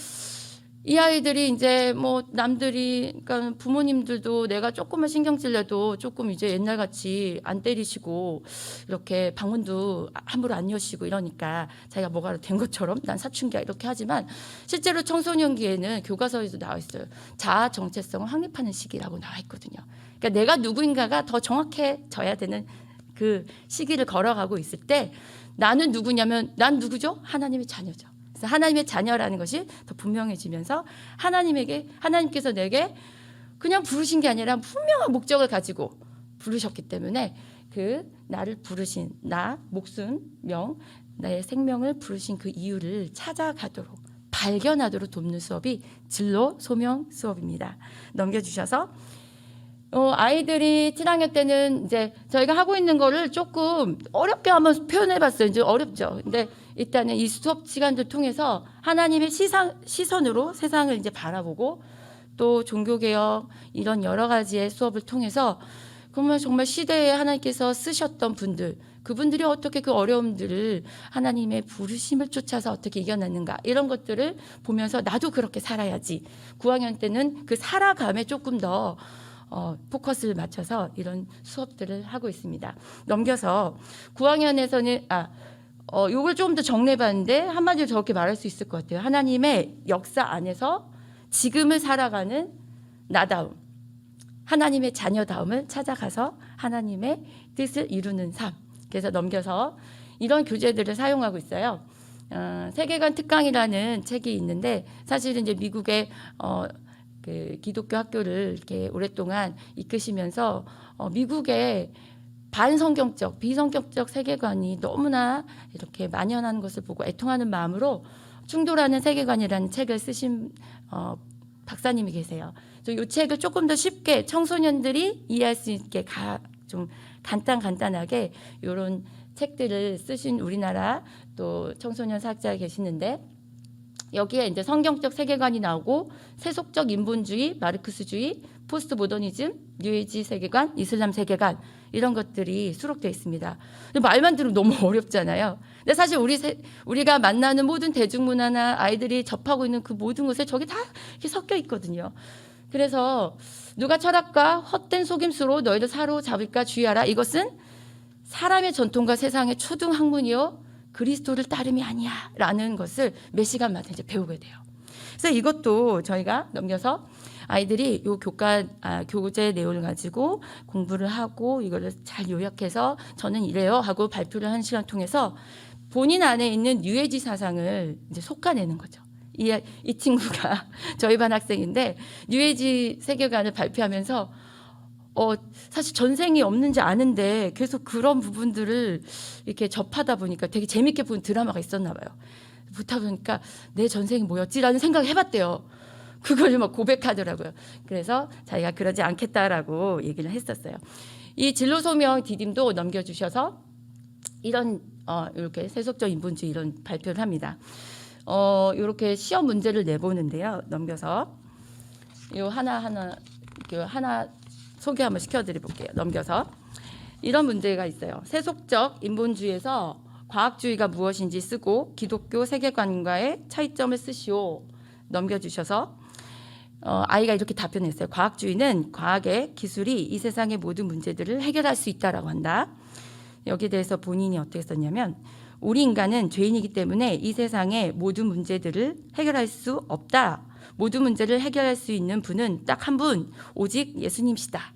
이 아이들이 이제 뭐 남들이 그러니까 부모님들도 내가 조금만 신경 찔려도 조금 이제 옛날같이 안 때리시고 이렇게 방문도 함부로 안 여시고 이러니까 자기가 뭐가 된 것처럼 난 사춘기야 이렇게 하지만 실제로 청소년기에는 교과서에도 나와 있어요. 자아 정체성을 확립하는 시기라고 나와 있거든요. 그러니까 내가 누구인가가 더 정확해져야 되는 그 시기를 걸어가고 있을 때 나는 누구냐면 난 누구죠? 하나님의 자녀죠. 그래서 하나님의 자녀라는 것이 더 분명해지면서 하나님께서 내게 그냥 부르신 게 아니라 분명한 목적을 가지고 부르셨기 때문에 그 나를 부르신 나 목숨 명 나의 생명을 부르신 그 이유를 찾아가도록 발견하도록 돕는 수업이 진로 소명 수업입니다. 넘겨주셔서 아이들이 7학년 때는 이제 저희가 하고 있는 거를 조금 어렵게 한번 표현해봤어요. 이제 어렵죠. 근데 일단은 이 수업 시간들 통해서 하나님의 시선으로 세상을 이제 바라보고 또 종교개혁 이런 여러 가지의 수업을 통해서 정말 시대에 하나님께서 쓰셨던 분들 그분들이 어떻게 그 어려움들을 하나님의 부르심을 쫓아서 어떻게 이겨냈는가 이런 것들을 보면서 나도 그렇게 살아야지. 9학년 때는 그 살아감에 조금 더 포커스를 맞춰서 이런 수업들을 하고 있습니다. 넘겨서 9학년에서는 요걸 조금 더 정리해봤는데 한마디로 저렇게 말할 수 있을 것 같아요. 하나님의 역사 안에서 지금을 살아가는 나다움, 하나님의 자녀다움을 찾아가서 하나님의 뜻을 이루는 삶. 그래서 넘겨서 이런 교재들을 사용하고 있어요. 세계관 특강이라는 책이 있는데 사실은 이제 미국의 그 기독교 학교를 이렇게 오랫동안 이끄시면서 미국의 반성경적, 비성경적 세계관이 너무나 이렇게 만연하는 것을 보고 애통하는 마음으로 충돌하는 세계관이라는 책을 쓰신 박사님이 계세요. 이 책을 조금 더 쉽게 청소년들이 이해할 수 있게 좀 간단하게 이런 책들을 쓰신 우리나라 또 청소년 사학자가 계시는데 여기에 이제 성경적 세계관이 나오고 세속적 인본주의, 마르크스주의, 포스트 모더니즘, 뉴에이지 세계관, 이슬람 세계관 이런 것들이 수록되어 있습니다. 근데 말만 들으면 너무 어렵잖아요. 근데 사실 우리가 만나는 모든 대중문화나 아이들이 접하고 있는 그 모든 것에 저게 다 이렇게 섞여 있거든요. 그래서 누가 철학과 헛된 속임수로 너희를 사로잡을까 주의하라. 이것은 사람의 전통과 세상의 초등 학문이요 그리스도를 따름이 아니야라는 것을 몇 시간마다 이제 배우게 돼요. 그래서 이것도 저희가 넘겨서 아이들이 요 교재 내용을 가지고 공부를 하고 이거를 잘 요약해서 저는 이래요 하고 발표를 하는 시간 통해서 본인 안에 있는 뉴에이지 사상을 이제 솎아내는 거죠. 이 친구가 저희 반 학생인데 뉴에이지 세계관을 발표하면서 사실 전생이 없는지 아는데 계속 그런 부분들을 이렇게 접하다 보니까 되게 재밌게 본 드라마가 있었나 봐요. 보다 보니까 내 전생이 뭐였지라는 생각을 해봤대요. 그걸 막 고백하더라고요. 그래서 자기가 그러지 않겠다라고 얘기를 했었어요. 이 진로 소명 디딤도 넘겨주셔서 이런 이렇게 세속적 인본주의 이런 발표를 합니다. 이렇게 시험 문제를 내보는데요. 넘겨서 요 하나 소개 한번 시켜드려 볼게요. 넘겨서 이런 문제가 있어요. 세속적 인본주의에서 과학주의가 무엇인지 쓰고 기독교 세계관과의 차이점을 쓰시오. 넘겨주셔서 아이가 이렇게 답변했어요. 과학주의는 과학의 기술이 이 세상의 모든 문제들을 해결할 수 있다라고 한다. 여기에 대해서 본인이 어떻게 썼냐면 우리 인간은 죄인이기 때문에 이 세상의 모든 문제들을 해결할 수 없다. 모든 문제를 해결할 수 있는 분은 딱 한 분, 오직 예수님이시다.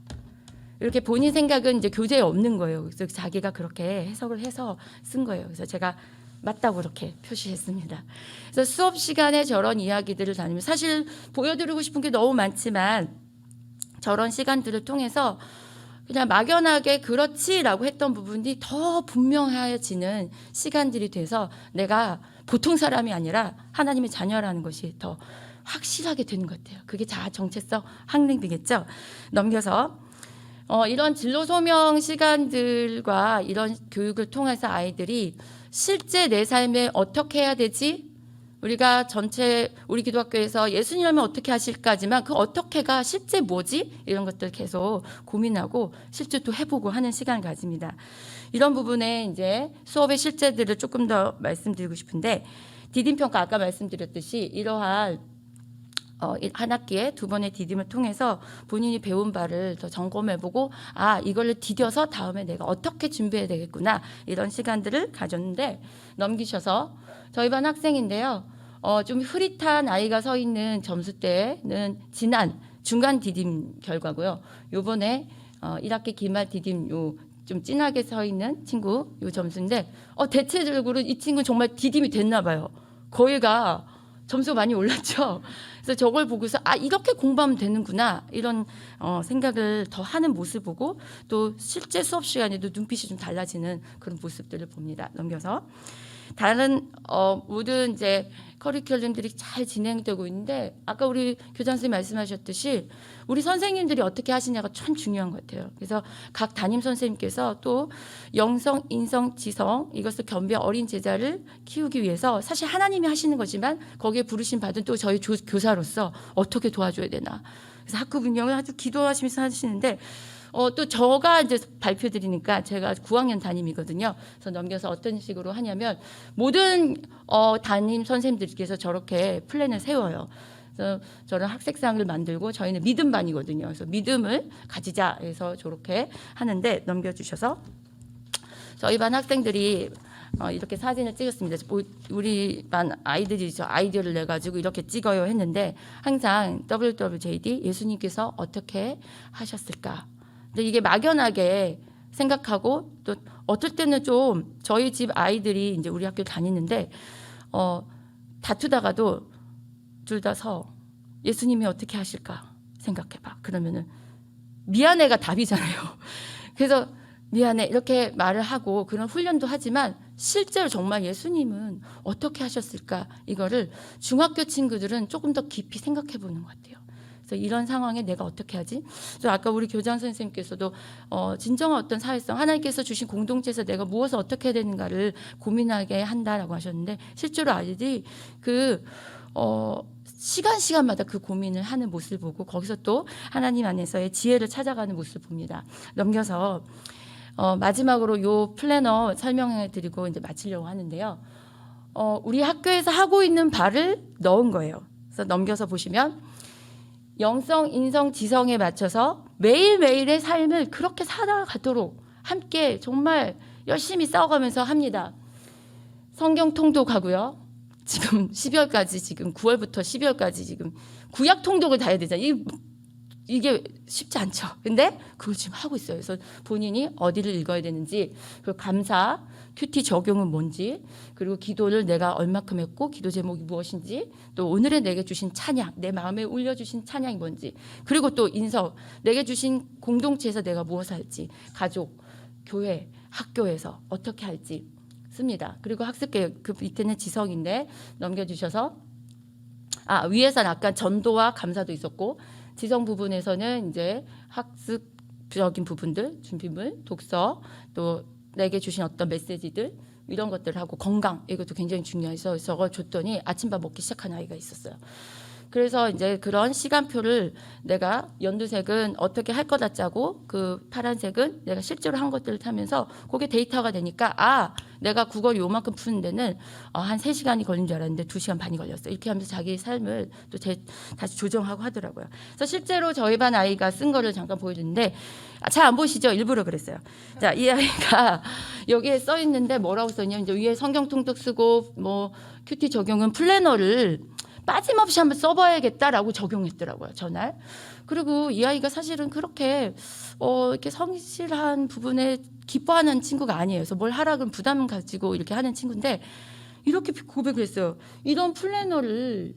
이렇게 본인 생각은 이제 교재에 없는 거예요. 그래서 자기가 그렇게 해석을 해서 쓴 거예요. 그래서 제가 맞다고 그렇게 표시했습니다. 그래서 수업 시간에 저런 이야기들을 다니면 사실 보여드리고 싶은 게 너무 많지만 저런 시간들을 통해서 그냥 막연하게 그렇지라고 했던 부분이 더 분명해지는 시간들이 돼서 내가 보통 사람이 아니라 하나님의 자녀라는 것이 더 확실하게 되는 것 같아요. 그게 자아 정체성 확립이겠죠. 넘겨서 이런 진로 소명 시간들과 이런 교육을 통해서 아이들이 실제 내 삶에 어떻게 해야 되지? 우리가 전체 우리 기독교에서 예수님이라면 어떻게 하실까지만 그 어떻게가 실제 뭐지? 이런 것들 계속 고민하고 실제 또 해보고 하는 시간을 가집니다. 이런 부분에 이제 수업의 실제들을 조금 더 말씀드리고 싶은데 디딤평가 아까 말씀드렸듯이 이러한 한 학기에 2번의 디딤을 통해서 본인이 배운 바를 더 점검해보고 이걸로 디뎌서 다음에 내가 어떻게 준비해야 되겠구나 이런 시간들을 가졌는데 넘기셔서 저희 반 학생인데요. 좀 흐릿한 아이가 서 있는 점수대는 지난 중간 디딤 결과고요. 요번에 1학기 기말 디딤 좀 진하게 서 있는 친구 요 점수인데 대체적으로 이 친구는 정말 디딤이 됐나 봐요. 거기가 점수가 많이 올랐죠. 그래서 저걸 보고서 이렇게 공부하면 되는구나 이런 생각을 더 하는 모습 보고 또 실제 수업 시간에도 눈빛이 좀 달라지는 그런 모습들을 봅니다. 넘겨서 다른 모든 이제 커리큘럼들이 잘 진행되고 있는데 아까 우리 교장 선생님 말씀하셨듯이 우리 선생님들이 어떻게 하시냐가 참 중요한 것 같아요. 그래서 각 담임 선생님께서 또 영성, 인성, 지성 이것을 겸비한 어린 제자를 키우기 위해서 사실 하나님이 하시는 거지만 거기에 부르심 받은 또 저희 교사로서 어떻게 도와줘야 되나. 그래서 학급 운영을 아주 기도하시면서 하시는데 또 저가 이제 발표 드리니까 제가 9학년 담임이거든요. 그래서 넘겨서 어떤 식으로 하냐면 모든 담임 선생님들께서 저렇게 플랜을 세워요. 그래서 저는 학색상을 만들고 저희는 믿음반이거든요. 그래서 믿음을 가지자 해서 저렇게 하는데 넘겨주셔서 저희 반 학생들이 이렇게 사진을 찍었습니다. 우리 반 아이들이 저 아이디어를 내가지고 이렇게 찍어요 했는데 항상 WWJD 예수님께서 어떻게 하셨을까? 근데 이게 막연하게 생각하고 또 어떨 때는 좀 저희 집 아이들이 이제 우리 학교 다니는데 다투다가도 둘 다 예수님이 어떻게 하실까 생각해봐. 그러면은 미안해가 답이잖아요. 그래서 미안해 이렇게 말을 하고 그런 훈련도 하지만 실제로 정말 예수님은 어떻게 하셨을까 이거를 중학교 친구들은 조금 더 깊이 생각해 보는 것 같아요. 그래서 이런 상황에 내가 어떻게 하지? 또 아까 우리 교장 선생님께서도 진정한 어떤 사회성 하나님께서 주신 공동체에서 내가 무엇을 어떻게 해야 되는가를 고민하게 한다라고 하셨는데 실제로 아이들이 시간마다 그 고민을 하는 모습을 보고 거기서 또 하나님 안에서의 지혜를 찾아가는 모습을 봅니다. 넘겨서 마지막으로 요 플래너 설명해 드리고 이제 마치려고 하는데요. 우리 학교에서 하고 있는 바를 넣은 거예요. 그래서 넘겨서 보시면 영성, 인성, 지성에 맞춰서 매일매일의 삶을 그렇게 살아가도록 함께 정말 열심히 싸워가면서 합니다. 성경 통독하고요. 지금 12월까지 지금 9월부터 12월까지 지금 구약 통독을 다 해야 되잖아요. 이게 쉽지 않죠. 근데 그걸 지금 하고 있어요. 그래서 본인이 어디를 읽어야 되는지, 그리고 감사, 큐티 적용은 뭔지, 그리고 기도를 내가 얼마큼 했고 기도 제목이 무엇인지, 또 오늘의 내게 주신 찬양, 내 마음에 울려주신 찬양이 뭔지, 그리고 또 인성, 내게 주신 공동체에서 내가 무엇을 할지, 가족, 교회, 학교에서 어떻게 할지 씁니다. 그리고 학습계획 그 밑에는 지성인데 넘겨주셔서 위에서는 아까 전도와 감사도 있었고, 지성 부분에서는 이제 학습적인 부분들, 준비물, 독서, 또 내게 주신 어떤 메시지들 이런 것들을 하고, 건강 이것도 굉장히 중요해서 저걸 줬더니 아침밥 먹기 시작한 아이가 있었어요. 그래서 이제 그런 시간표를 내가 연두색은 어떻게 할 거다 짜고, 그 파란색은 내가 실제로 한 것들을 타면서 그게 데이터가 되니까 내가 국어를 요만큼 푸는 데는 한 3시간이 걸린 줄 알았는데 2시간 반이 걸렸어요. 이렇게 하면서 자기 삶을 또 다시 조정하고 하더라고요. 그래서 실제로 저희 반 아이가 쓴 거를 잠깐 보여드리는데 잘 안 보시죠? 일부러 그랬어요. 자, 이 아이가 여기에 써 있는데 뭐라고 써있냐면 이제 위에 성경 통독 쓰고 뭐 큐티 적용은 플래너를 빠짐없이 한번 써봐야겠다라고 적용했더라고요, 전날. 그리고 이 아이가 사실은 그렇게 이렇게 성실한 부분에 기뻐하는 친구가 아니에요. 그래서 뭘 하라 그러면 부담 가지고 이렇게 하는 친구인데 이렇게 고백을 했어요. 이런 플래너를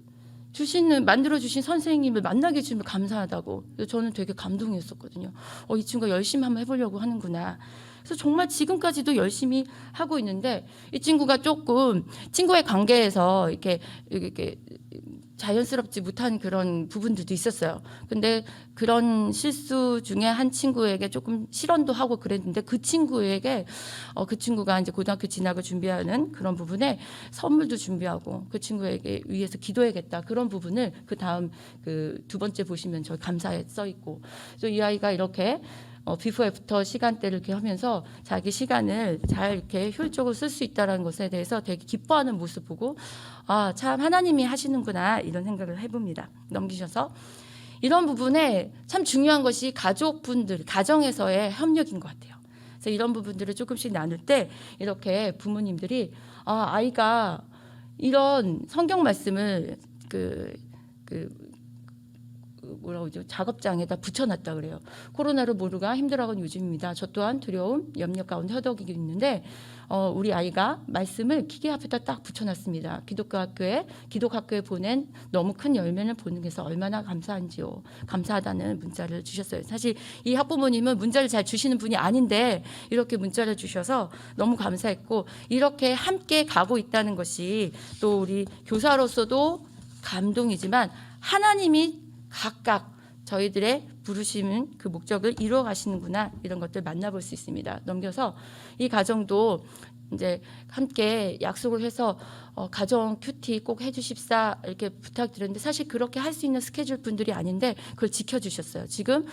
만들어주신 선생님을 만나게 해주면 감사하다고. 그래서 저는 되게 감동이었었거든요. 이 친구가 열심히 한번 해보려고 하는구나. 그래서 정말 지금까지도 열심히 하고 있는데, 이 친구가 조금 친구의 관계에서 이렇게 자연스럽지 못한 그런 부분들도 있었어요. 근데 그런 실수 중에 한 친구에게 조금 실언도 하고 그랬는데, 그 친구에게 그 친구가 이제 고등학교 진학을 준비하는 그런 부분에 선물도 준비하고 그 친구에게 위해서 기도해야겠다, 그런 부분을 그 다음 그 2번째 보시면 저 감사에 써 있고, 그래서 이 아이가 이렇게 비포 애프터 시간대를 이렇게 하면서 자기 시간을 잘 이렇게 효율적으로 쓸 수 있다는 것에 대해서 되게 기뻐하는 모습 보고 참 하나님이 하시는구나, 이런 생각을 해봅니다. 넘기셔서 이런 부분에 참 중요한 것이 가족분들, 가정에서의 협력인 것 같아요. 그래서 이런 부분들을 조금씩 나눌 때 이렇게 부모님들이 아이가 이런 성경 말씀을 뭐라고 그러죠? 작업장에다 붙여놨다 그래요. 코로나로 모두가 힘들어하는 요즘입니다. 저 또한 두려움, 염려 가운데 허덕이고 있는데 우리 아이가 말씀을 기계 앞에다 딱 붙여놨습니다. 기독학교에 보낸 너무 큰 열매를 보는 게서 얼마나 감사한지요. 감사하다는 문자를 주셨어요. 사실 이 학부모님은 문자를 잘 주시는 분이 아닌데 이렇게 문자를 주셔서 너무 감사했고, 이렇게 함께 가고 있다는 것이 또 우리 교사로서도 감동이지만 하나님이 각각 저희들의 부르시는 그 목적을 이루어 가시는구나, 이런 것들 만나볼 수 있습니다. 넘겨서 이 가정도 이제 함께 약속을 해서 가정 큐티 꼭 해주십사 이렇게 부탁드렸는데, 사실 그렇게 할 수 있는 스케줄 분들이 아닌데 그걸 지켜주셨어요. 지금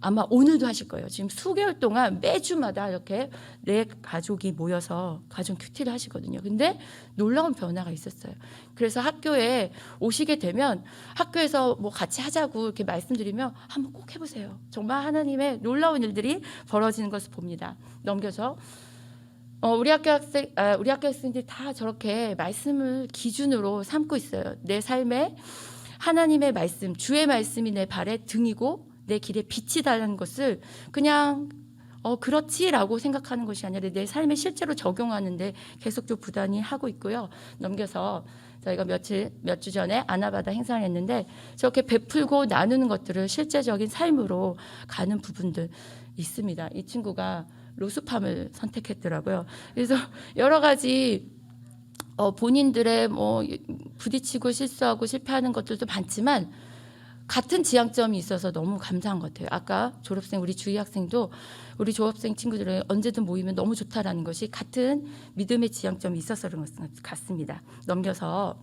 아마 오늘도 하실 거예요. 지금 수개월 동안 매주마다 이렇게 내 가족이 모여서 가정 큐티를 하시거든요. 근데 놀라운 변화가 있었어요. 그래서 학교에 오시게 되면 학교에서 뭐 같이 하자고 이렇게 말씀드리면 한번 꼭 해보세요. 정말 하나님의 놀라운 일들이 벌어지는 것을 봅니다. 넘겨서 우리 학교 학생들이 다 저렇게 말씀을 기준으로 삼고 있어요. 내 삶에 하나님의 말씀, 주의 말씀이 내 발의 등이고 내 길에 빛이 달라는 것을 그냥 그렇지라고 생각하는 것이 아니라 내 삶에 실제로 적용하는데 계속적으로 부단히 하고 있고요. 넘겨서 저희가 몇 주 전에 아나바다 행사를 했는데 저렇게 베풀고 나누는 것들을 실제적인 삶으로 가는 부분들 있습니다. 이 친구가 로스팜을 선택했더라고요. 그래서 여러 가지 본인들의 뭐 부딪히고 실수하고 실패하는 것들도 많지만 같은 지향점이 있어서 너무 감사한 것 같아요. 아까 우리 주희 학생도 우리 졸업생 친구들은 언제든 모이면 너무 좋다라는 것이 같은 믿음의 지향점이 있어서 그런 것 같습니다. 넘겨서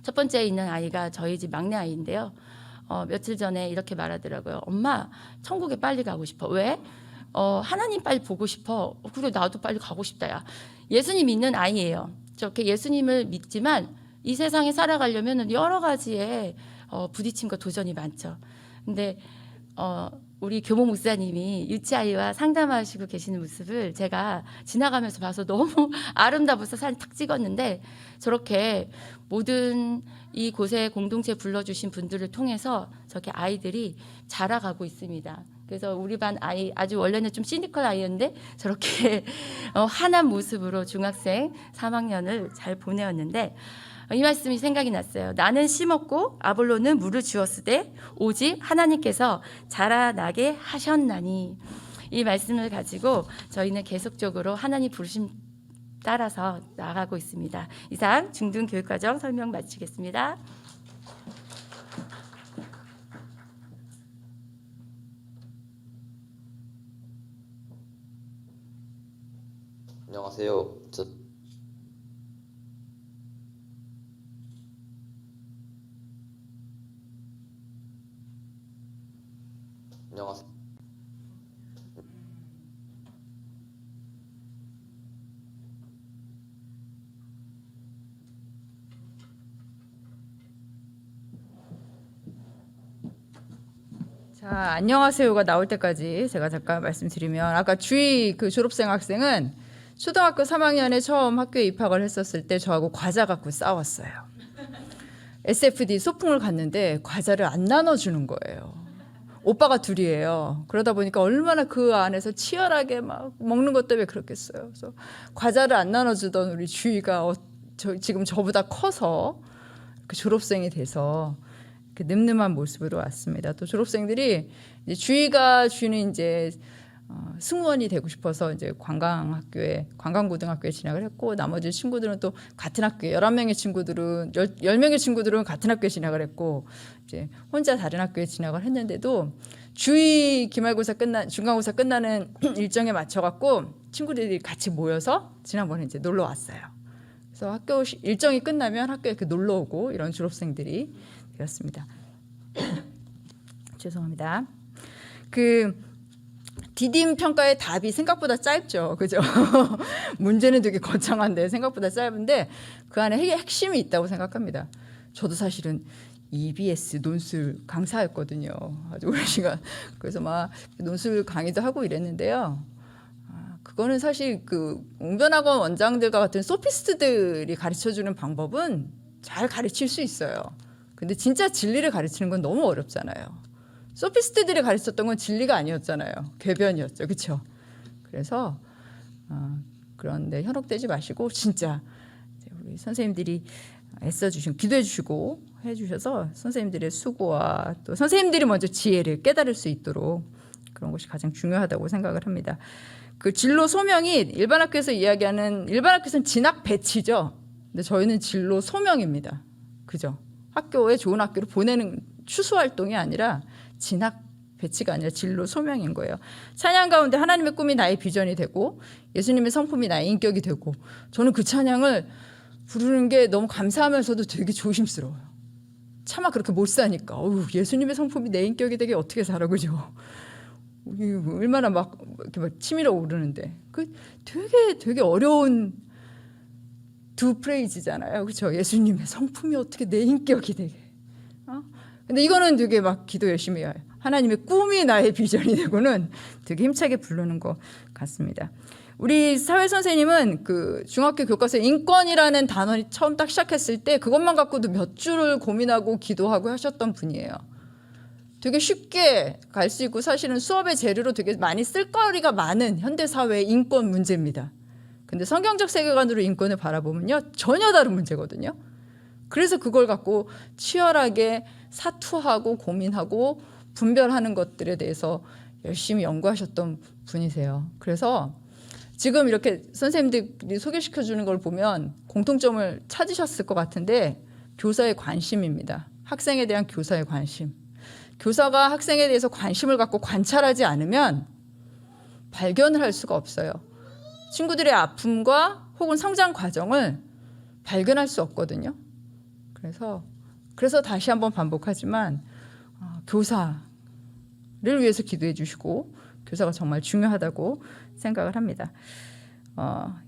첫 번째에 있는 아이가 저희 집 막내 아이인데요. 며칠 전에 이렇게 말하더라고요. 엄마, 천국에 빨리 가고 싶어. 왜? 하나님 빨리 보고 싶어. 그래, 나도 빨리 가고 싶다. 야. 예수님 믿는 아이예요. 저렇게 예수님을 믿지만 이 세상에 살아가려면 여러 가지의 부딪힘과 도전이 많죠. 근데 우리 교모 목사님이 유치아이와 상담하시고 계시는 모습을 제가 지나가면서 봐서 너무 아름다워서 사진 탁 찍었는데, 저렇게 모든 이곳에 공동체 불러주신 분들을 통해서 저렇게 아이들이 자라가고 있습니다. 그래서 우리 반 아이, 아주 원래는 좀 시니컬 아이였는데 저렇게 환한 모습으로 중학생 3학년을 잘 보내었는데, 이 말씀이 생각이 났어요. 나는 심었고 아볼로는 물을 주었으되 오직 하나님께서 자라나게 하셨나니. 이 말씀을 가지고 저희는 계속적으로 하나님 부르심 따라서 나아가고 있습니다. 이상 중등교육과정 설명 마치겠습니다. 안녕하세요. 안녕하세요. 자, 안녕하세요가 나올 때까지 제가 잠깐 말씀드리면, 아까 주희 그 졸업생 학생은 초등학교 3학년에 처음 학교에 입학을 했었을 때 저하고 과자 갖고 싸웠어요. SFD 소풍을 갔는데 과자를 안 나눠주는 거예요. 오빠가 둘이에요. 그러다 보니까 얼마나 그 안에서 치열하게 막 먹는 것 때문에 그렇겠어요. 그래서 과자를 안 나눠주던 우리 주희가 지금 저보다 커서 그 졸업생이 돼서 그 늠름한 모습으로 왔습니다. 또 졸업생들이 이제 주희는 이제 승무원이 되고 싶어서 이제 관광고등학교에 진학을 했고, 나머지 친구들은 또 같은 학교에 11명의 친구들은 10명의 친구들은 같은 학교에 진학을 했고, 이제 혼자 다른 학교에 진학을 했는데도 주희 중간고사 끝나는 일정에 맞춰 갖고 친구들이 같이 모여서 지난번에 이제 놀러 왔어요. 그래서 학교 일정이 끝나면 학교에 놀러 오고 이런 졸업생들이 되었습니다. 죄송합니다. 디딤 평가의 답이 생각보다 짧죠. 그죠? 문제는 되게 거창한데 생각보다 짧은데 그 안에 핵심이 있다고 생각합니다. 저도 사실은 EBS 논술 강사였거든요. 아주 오랜 시간. 그래서 막 논술 강의도 하고 이랬는데요. 그거는 사실 그 웅변학원 원장들과 같은 소피스트들이 가르쳐주는 방법은 잘 가르칠 수 있어요. 근데 진짜 진리를 가르치는 건 너무 어렵잖아요. 소피스트들이 가르쳤던 건 진리가 아니었잖아요. 궤변이었죠. 그렇죠? 그래서 그런데 현혹되지 마시고 진짜 우리 선생님들이 애써주신, 기도해 주시고 해주셔서 선생님들의 수고와 또 선생님들이 먼저 지혜를 깨달을 수 있도록 그런 것이 가장 중요하다고 생각을 합니다. 그 진로 소명이 일반 학교에서 이야기하는, 일반 학교에서는 진학 배치죠. 근데 저희는 진로 소명입니다. 그죠? 학교에 좋은 학교로 보내는 추수 활동이 아니라 진학 배치가 아니라 진로 소명인 거예요. 찬양 가운데 하나님의 꿈이 나의 비전이 되고 예수님의 성품이 나의 인격이 되고, 저는 그 찬양을 부르는 게 너무 감사하면서도 되게 조심스러워요. 차마 그렇게 못 사니까. 예수님의 성품이 내 인격이 되게 어떻게 살아, 그죠? 얼마나 이렇게 막 치밀어 오르는데 그 되게 어려운 두 프레이즈잖아요, 그렇죠? 예수님의 성품이 어떻게 내 인격이 되게. 근데 이거는 되게 막 기도 열심히 해요. 하나님의 꿈이 나의 비전이 되고는 되게 힘차게 부르는 것 같습니다. 우리 사회 선생님은 그 중학교 교과서에 인권이라는 단원이 처음 딱 시작했을 때 그것만 갖고도 몇 줄을 고민하고 기도하고 하셨던 분이에요. 되게 쉽게 갈 수 있고 사실은 수업의 재료로 되게 많이 쓸거리가 많은 현대 사회의 인권 문제입니다. 근데 성경적 세계관으로 인권을 바라보면요, 전혀 다른 문제거든요. 그래서 그걸 갖고 치열하게 사투하고 고민하고 분별하는 것들에 대해서 열심히 연구하셨던 분이세요. 그래서 지금 이렇게 선생님들이 소개시켜 주는 걸 보면 공통점을 찾으셨을 것 같은데, 교사의 관심입니다. 학생에 대한 교사의 관심. 교사가 학생에 대해서 관심을 갖고 관찰하지 않으면 발견을 할 수가 없어요. 친구들의 아픔과 혹은 성장 과정을 발견할 수 없거든요. 그래서 다시 한번 반복하지만 교사를 위해서 기도해 주시고 교사가 정말 중요하다고 생각을 합니다.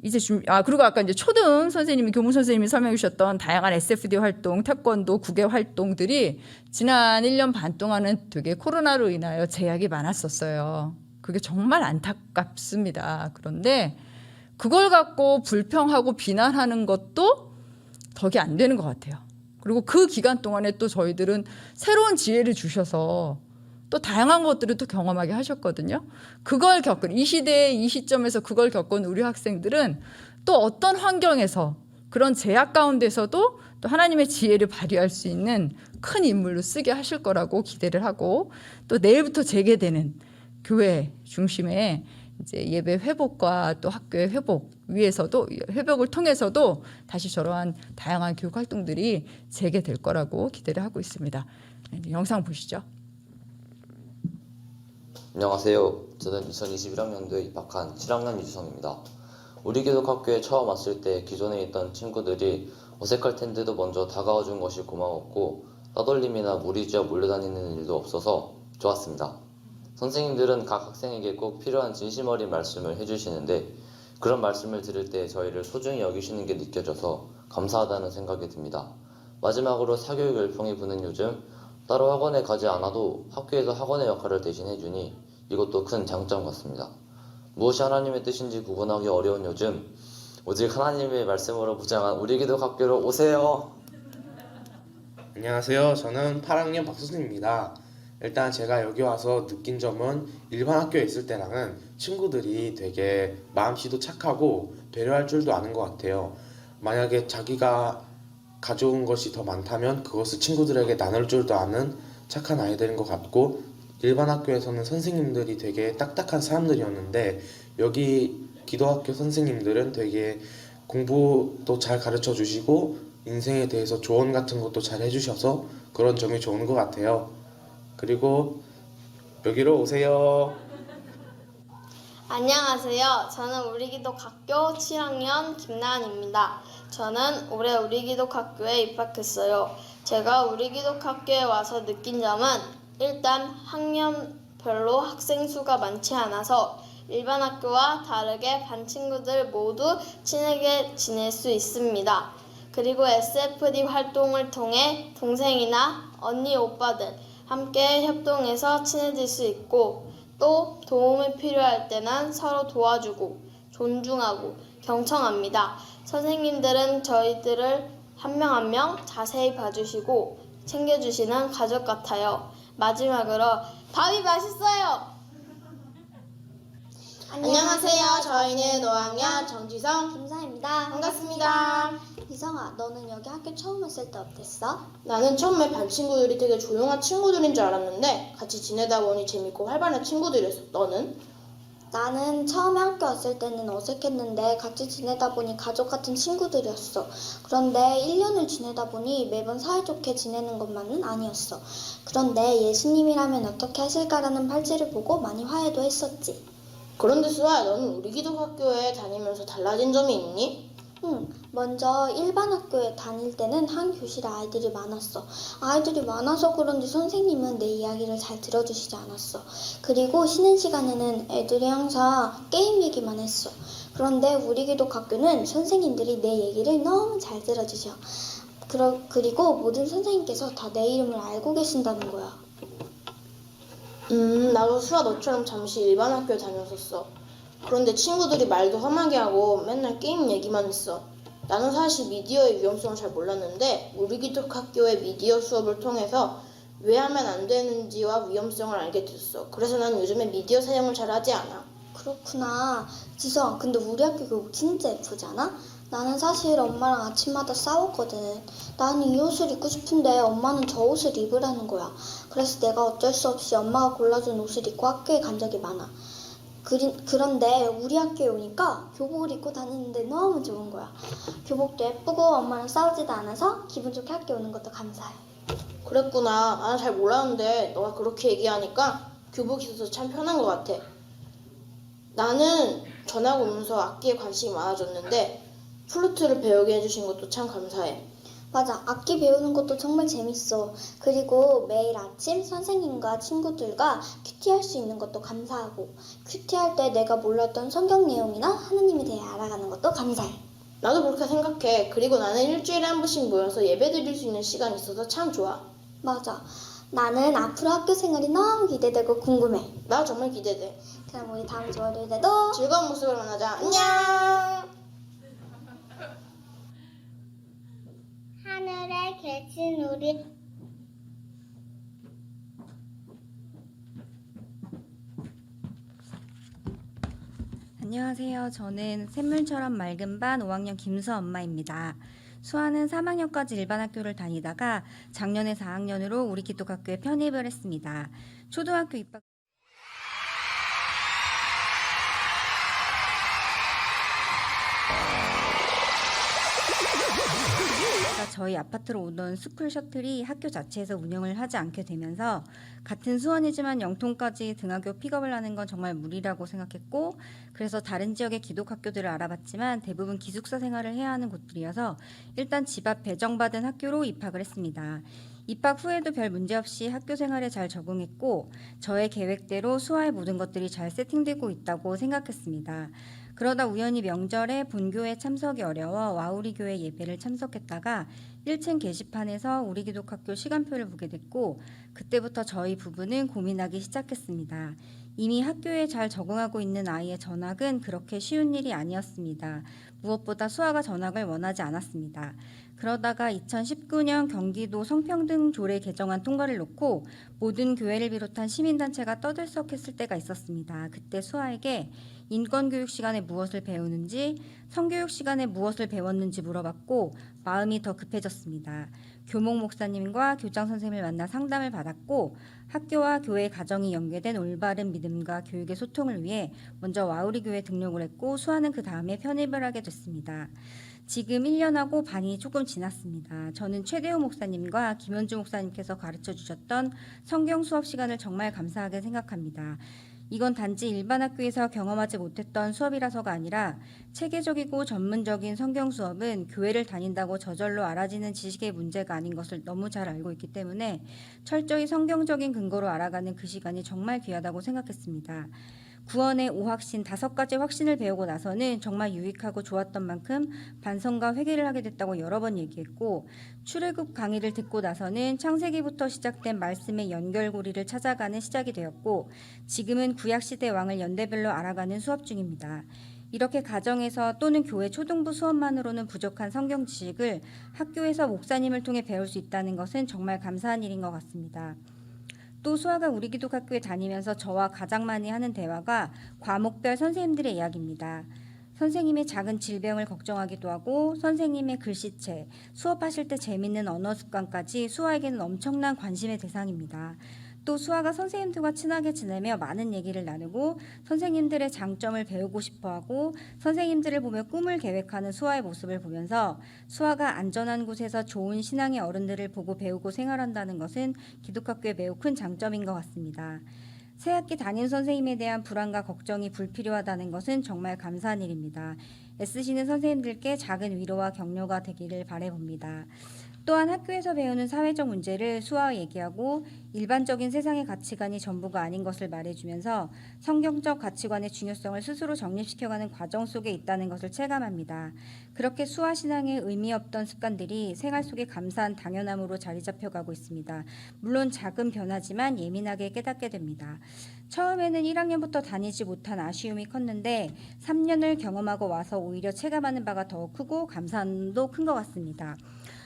이제 그리고 아까 이제 초등 선생님이 교무 선생님이 설명해 주셨던 다양한 SFD 활동, 태권도, 국외 활동들이 지난 1년 반 동안은 되게 코로나로 인하여 제약이 많았었어요. 그게 정말 안타깝습니다. 그런데 그걸 갖고 불평하고 비난하는 것도 덕이 안 되는 것 같아요. 그리고 그 기간 동안에 또 저희들은 새로운 지혜를 주셔서 또 다양한 것들을 또 경험하게 하셨거든요. 그걸 겪은 이 시대에 이 시점에서 그걸 겪은 우리 학생들은 또 어떤 환경에서 그런 제약 가운데서도 또 하나님의 지혜를 발휘할 수 있는 큰 인물로 쓰게 하실 거라고 기대를 하고 또 내일부터 재개되는 교회 중심의 이제 예배 회복과 또 학교의 회복 위에서도 회복을 통해서도 다시 저러한 다양한 교육 활동들이 재개될 거라고 기대를 하고 있습니다. 영상 보시죠. 안녕하세요. 저는 2021학년도에 입학한 7학년 유지성입니다. 우리 기독학교에 처음 왔을 때 기존에 있던 친구들이 어색할 텐데도 먼저 다가와 준 것이 고마웠고 따돌림이나 무리지어 몰려다니는 일도 없어서 좋았습니다. 선생님들은 각 학생에게 꼭 필요한 진심 어린 말씀을 해주시는데 그런 말씀을 들을 때 저희를 소중히 여기시는 게 느껴져서 감사하다는 생각이 듭니다. 마지막으로 사교육 열풍이 부는 요즘 따로 학원에 가지 않아도 학교에서 학원의 역할을 대신 해주니 이것도 큰 장점 같습니다. 무엇이 하나님의 뜻인지 구분하기 어려운 요즘 오직 하나님의 말씀으로 무장한 우리 기독학교로 오세요. 안녕하세요. 저는 8학년 박수진입니다. 일단 제가 여기 와서 느낀 점은 일반 학교에 있을 때랑은 친구들이 되게 마음씨도 착하고 배려할 줄도 아는 것 같아요. 만약에 자기가 가져온 것이 더 많다면 그것을 친구들에게 나눌 줄도 아는 착한 아이들인 것 같고 일반 학교에서는 선생님들이 되게 딱딱한 사람들이었는데 여기 기도학교 선생님들은 되게 공부도 잘 가르쳐 주시고 인생에 대해서 조언 같은 것도 잘 해주셔서 그런 점이 좋은 것 같아요. 그리고 여기로 오세요. 안녕하세요. 저는 우리기독학교 7학년 김나은입니다. 저는 올해 우리기독학교에 입학했어요. 제가 우리기독학교에 와서 느낀 점은 일단 학년별로 학생 수가 많지 않아서 일반 학교와 다르게 반 친구들 모두 친하게 지낼 수 있습니다. 그리고 SFD 활동을 통해 동생이나 언니, 오빠들 함께 협동해서 친해질 수 있고 또 도움이 필요할 때는 서로 도와주고 존중하고 경청합니다. 선생님들은 저희들을 한 명 한 명 자세히 봐주시고 챙겨주시는 가족 같아요. 마지막으로 밥이 맛있어요. 안녕하세요. 저희는 5학년 정지성, 김사입니다. 반갑습니다. 이성아, 너는 여기 학교 처음 왔을 때 어땠어? 나는 처음에 반 친구들이 되게 조용한 친구들인 줄 알았는데 같이 지내다 보니 재밌고 활발한 친구들이었어. 너는? 나는 처음에 학교 왔을 때는 어색했는데 같이 지내다 보니 가족 같은 친구들이었어. 그런데 1년을 지내다 보니 매번 사이좋게 지내는 것만은 아니었어. 그런데 예수님이라면 어떻게 하실까라는 팔찌를 보고 많이 화해도 했었지. 그런데 수아야, 너는 우리 기독학교에 다니면서 달라진 점이 있니? 먼저 일반 학교에 다닐 때는 한 교실에 아이들이 많았어. 아이들이 많아서 그런지 선생님은 내 이야기를 잘 들어주시지 않았어. 그리고 쉬는 시간에는 애들이 항상 게임 얘기만 했어. 그런데 우리 기독학교는 선생님들이 내 얘기를 너무 잘 들어주셔. 그리고 모든 선생님께서 다 내 이름을 알고 계신다는 거야. 나도 수아 너처럼 잠시 일반 학교에 다녔었어. 그런데 친구들이 말도 험하게 하고 맨날 게임 얘기만 했어. 나는 사실 미디어의 위험성을 잘 몰랐는데 우리 기독학교의 미디어 수업을 통해서 왜 하면 안 되는지와 위험성을 알게 됐어. 그래서 난 요즘에 미디어 사용을 잘 하지 않아. 그렇구나. 지성, 근데 우리 학교 교복 진짜 예쁘지 않아? 나는 사실 엄마랑 아침마다 싸웠거든. 나는 이 옷을 입고 싶은데 엄마는 저 옷을 입으라는 거야. 그래서 내가 어쩔 수 없이 엄마가 골라준 옷을 입고 학교에 간 적이 많아. 그런데 우리 학교에 오니까 교복을 입고 다니는데 너무 좋은 거야. 교복도 예쁘고 엄마랑 싸우지도 않아서 기분 좋게 학교 오는 것도 감사해. 그랬구나. 나는 잘 몰랐는데 너가 그렇게 얘기하니까 교복이 있어서 참 편한 것 같아. 나는 전학 오면서 악기에 관심이 많아졌는데 플루트를 배우게 해주신 것도 참 감사해. 맞아, 악기 배우는 것도 정말 재밌어. 그리고 매일 아침 선생님과 친구들과 큐티할 수 있는 것도 감사하고, 큐티할 때 내가 몰랐던 성경 내용이나 하나님에 대해 알아가는 것도 감사해. 나도 그렇게 생각해. 그리고 나는 일주일에 한 번씩 모여서 예배 드릴 수 있는 시간이 있어서 참 좋아. 맞아. 나는 앞으로 학교 생활이 너무 기대되고 궁금해. 나 정말 기대돼. 그럼 우리 다음 주 월요일 때도 즐거운 모습으로 만나자. 안녕. 하늘에 계신 우리 안녕하세요. 저는 샘물처럼 맑은 반 5학년 김수 엄마입니다. 수아는 3학년까지 일반 학교를 다니다가 작년에 4학년으로 우리 기독학교에 편입을 했습니다. 초등학교 입학 저희 아파트로 오던 스쿨 셔틀이 학교 자체에서 운영을 하지 않게 되면서 같은 수원이지만 영통까지 등하교 픽업을 하는 건 정말 무리라고 생각했고, 그래서 다른 지역의 기독학교들을 알아봤지만 대부분 기숙사 생활을 해야 하는 곳들이어서 일단 집 앞 배정받은 학교로 입학을 했습니다. 입학 후에도 별 문제 없이 학교 생활에 잘 적응했고 저의 계획대로 수아의 모든 것들이 잘 세팅되고 있다고 생각했습니다. 그러다 우연히 명절에 본교회 참석이 어려워 와우리 교회 예배를 참석했다가 1층 게시판에서 우리 기독학교 시간표를 보게 됐고, 그때부터 저희 부부는 고민하기 시작했습니다. 이미 학교에 잘 적응하고 있는 아이의 전학은 그렇게 쉬운 일이 아니었습니다. 무엇보다 수아가 전학을 원하지 않았습니다. 그러다가 2019년 경기도 성평등 조례 개정안 통과를 놓고 모든 교회를 비롯한 시민단체가 떠들썩했을 때가 있었습니다. 그때 수아에게 인권교육 시간에 무엇을 배우는지, 성교육 시간에 무엇을 배웠는지 물어봤고 마음이 더 급해졌습니다. 교목 목사님과 교장 선생님을 만나 상담을 받았고 학교와 교회 가정이 연계된 올바른 믿음과 교육의 소통을 위해 먼저 와우리 교회에 등록을 했고 수아는 그 다음에 편입을 하게 됐습니다. 지금 1년하고 반이 조금 지났습니다. 저는 최대호 목사님과 김현주 목사님께서 가르쳐 주셨던 성경 수업 시간을 정말 감사하게 생각합니다. 이건 단지 일반 학교에서 경험하지 못했던 수업이라서가 아니라 체계적이고 전문적인 성경 수업은 교회를 다닌다고 저절로 알아지는 지식의 문제가 아닌 것을 너무 잘 알고 있기 때문에 철저히 성경적인 근거로 알아가는 그 시간이 정말 귀하다고 생각했습니다. 구원의 5확신 5가지 확신을 배우고 나서는 정말 유익하고 좋았던 만큼 반성과 회개를 하게 됐다고 여러 번 얘기했고, 출애굽 강의를 듣고 나서는 창세기부터 시작된 말씀의 연결고리를 찾아가는 시작이 되었고, 지금은 구약시대 왕을 연대별로 알아가는 수업 중입니다. 이렇게 가정에서 또는 교회 초등부 수업만으로는 부족한 성경 지식을 학교에서 목사님을 통해 배울 수 있다는 것은 정말 감사한 일인 것 같습니다. 또 수아가 우리 기독학교에 다니면서 저와 가장 많이 하는 대화가 과목별 선생님들의 이야기입니다. 선생님의 작은 질병을 걱정하기도 하고 선생님의 글씨체, 수업하실 때 재밌는 언어 습관까지 수아에게는 엄청난 관심의 대상입니다. 또 수아가 선생님들과 친하게 지내며 많은 얘기를 나누고 선생님들의 장점을 배우고 싶어하고 선생님들을 보며 꿈을 계획하는 수아의 모습을 보면서 수아가 안전한 곳에서 좋은 신앙의 어른들을 보고 배우고 생활한다는 것은 기독학교의 매우 큰 장점인 것 같습니다. 새학기 담임 선생님에 대한 불안과 걱정이 불필요하다는 것은 정말 감사한 일입니다. 애쓰시는 선생님들께 작은 위로와 격려가 되기를 바라봅니다. 또한 학교에서 배우는 사회적 문제를 수아와 얘기하고 일반적인 세상의 가치관이 전부가 아닌 것을 말해주면서 성경적 가치관의 중요성을 스스로 정립시켜가는 과정 속에 있다는 것을 체감합니다. 그렇게 수아 신앙에 의미 없던 습관들이 생활 속에 감사한 당연함으로 자리 잡혀가고 있습니다. 물론 작은 변화지만 예민하게 깨닫게 됩니다. 처음에는 1학년부터 다니지 못한 아쉬움이 컸는데 3년을 경험하고 와서 오히려 체감하는 바가 더 크고 감사함도 큰 것 같습니다.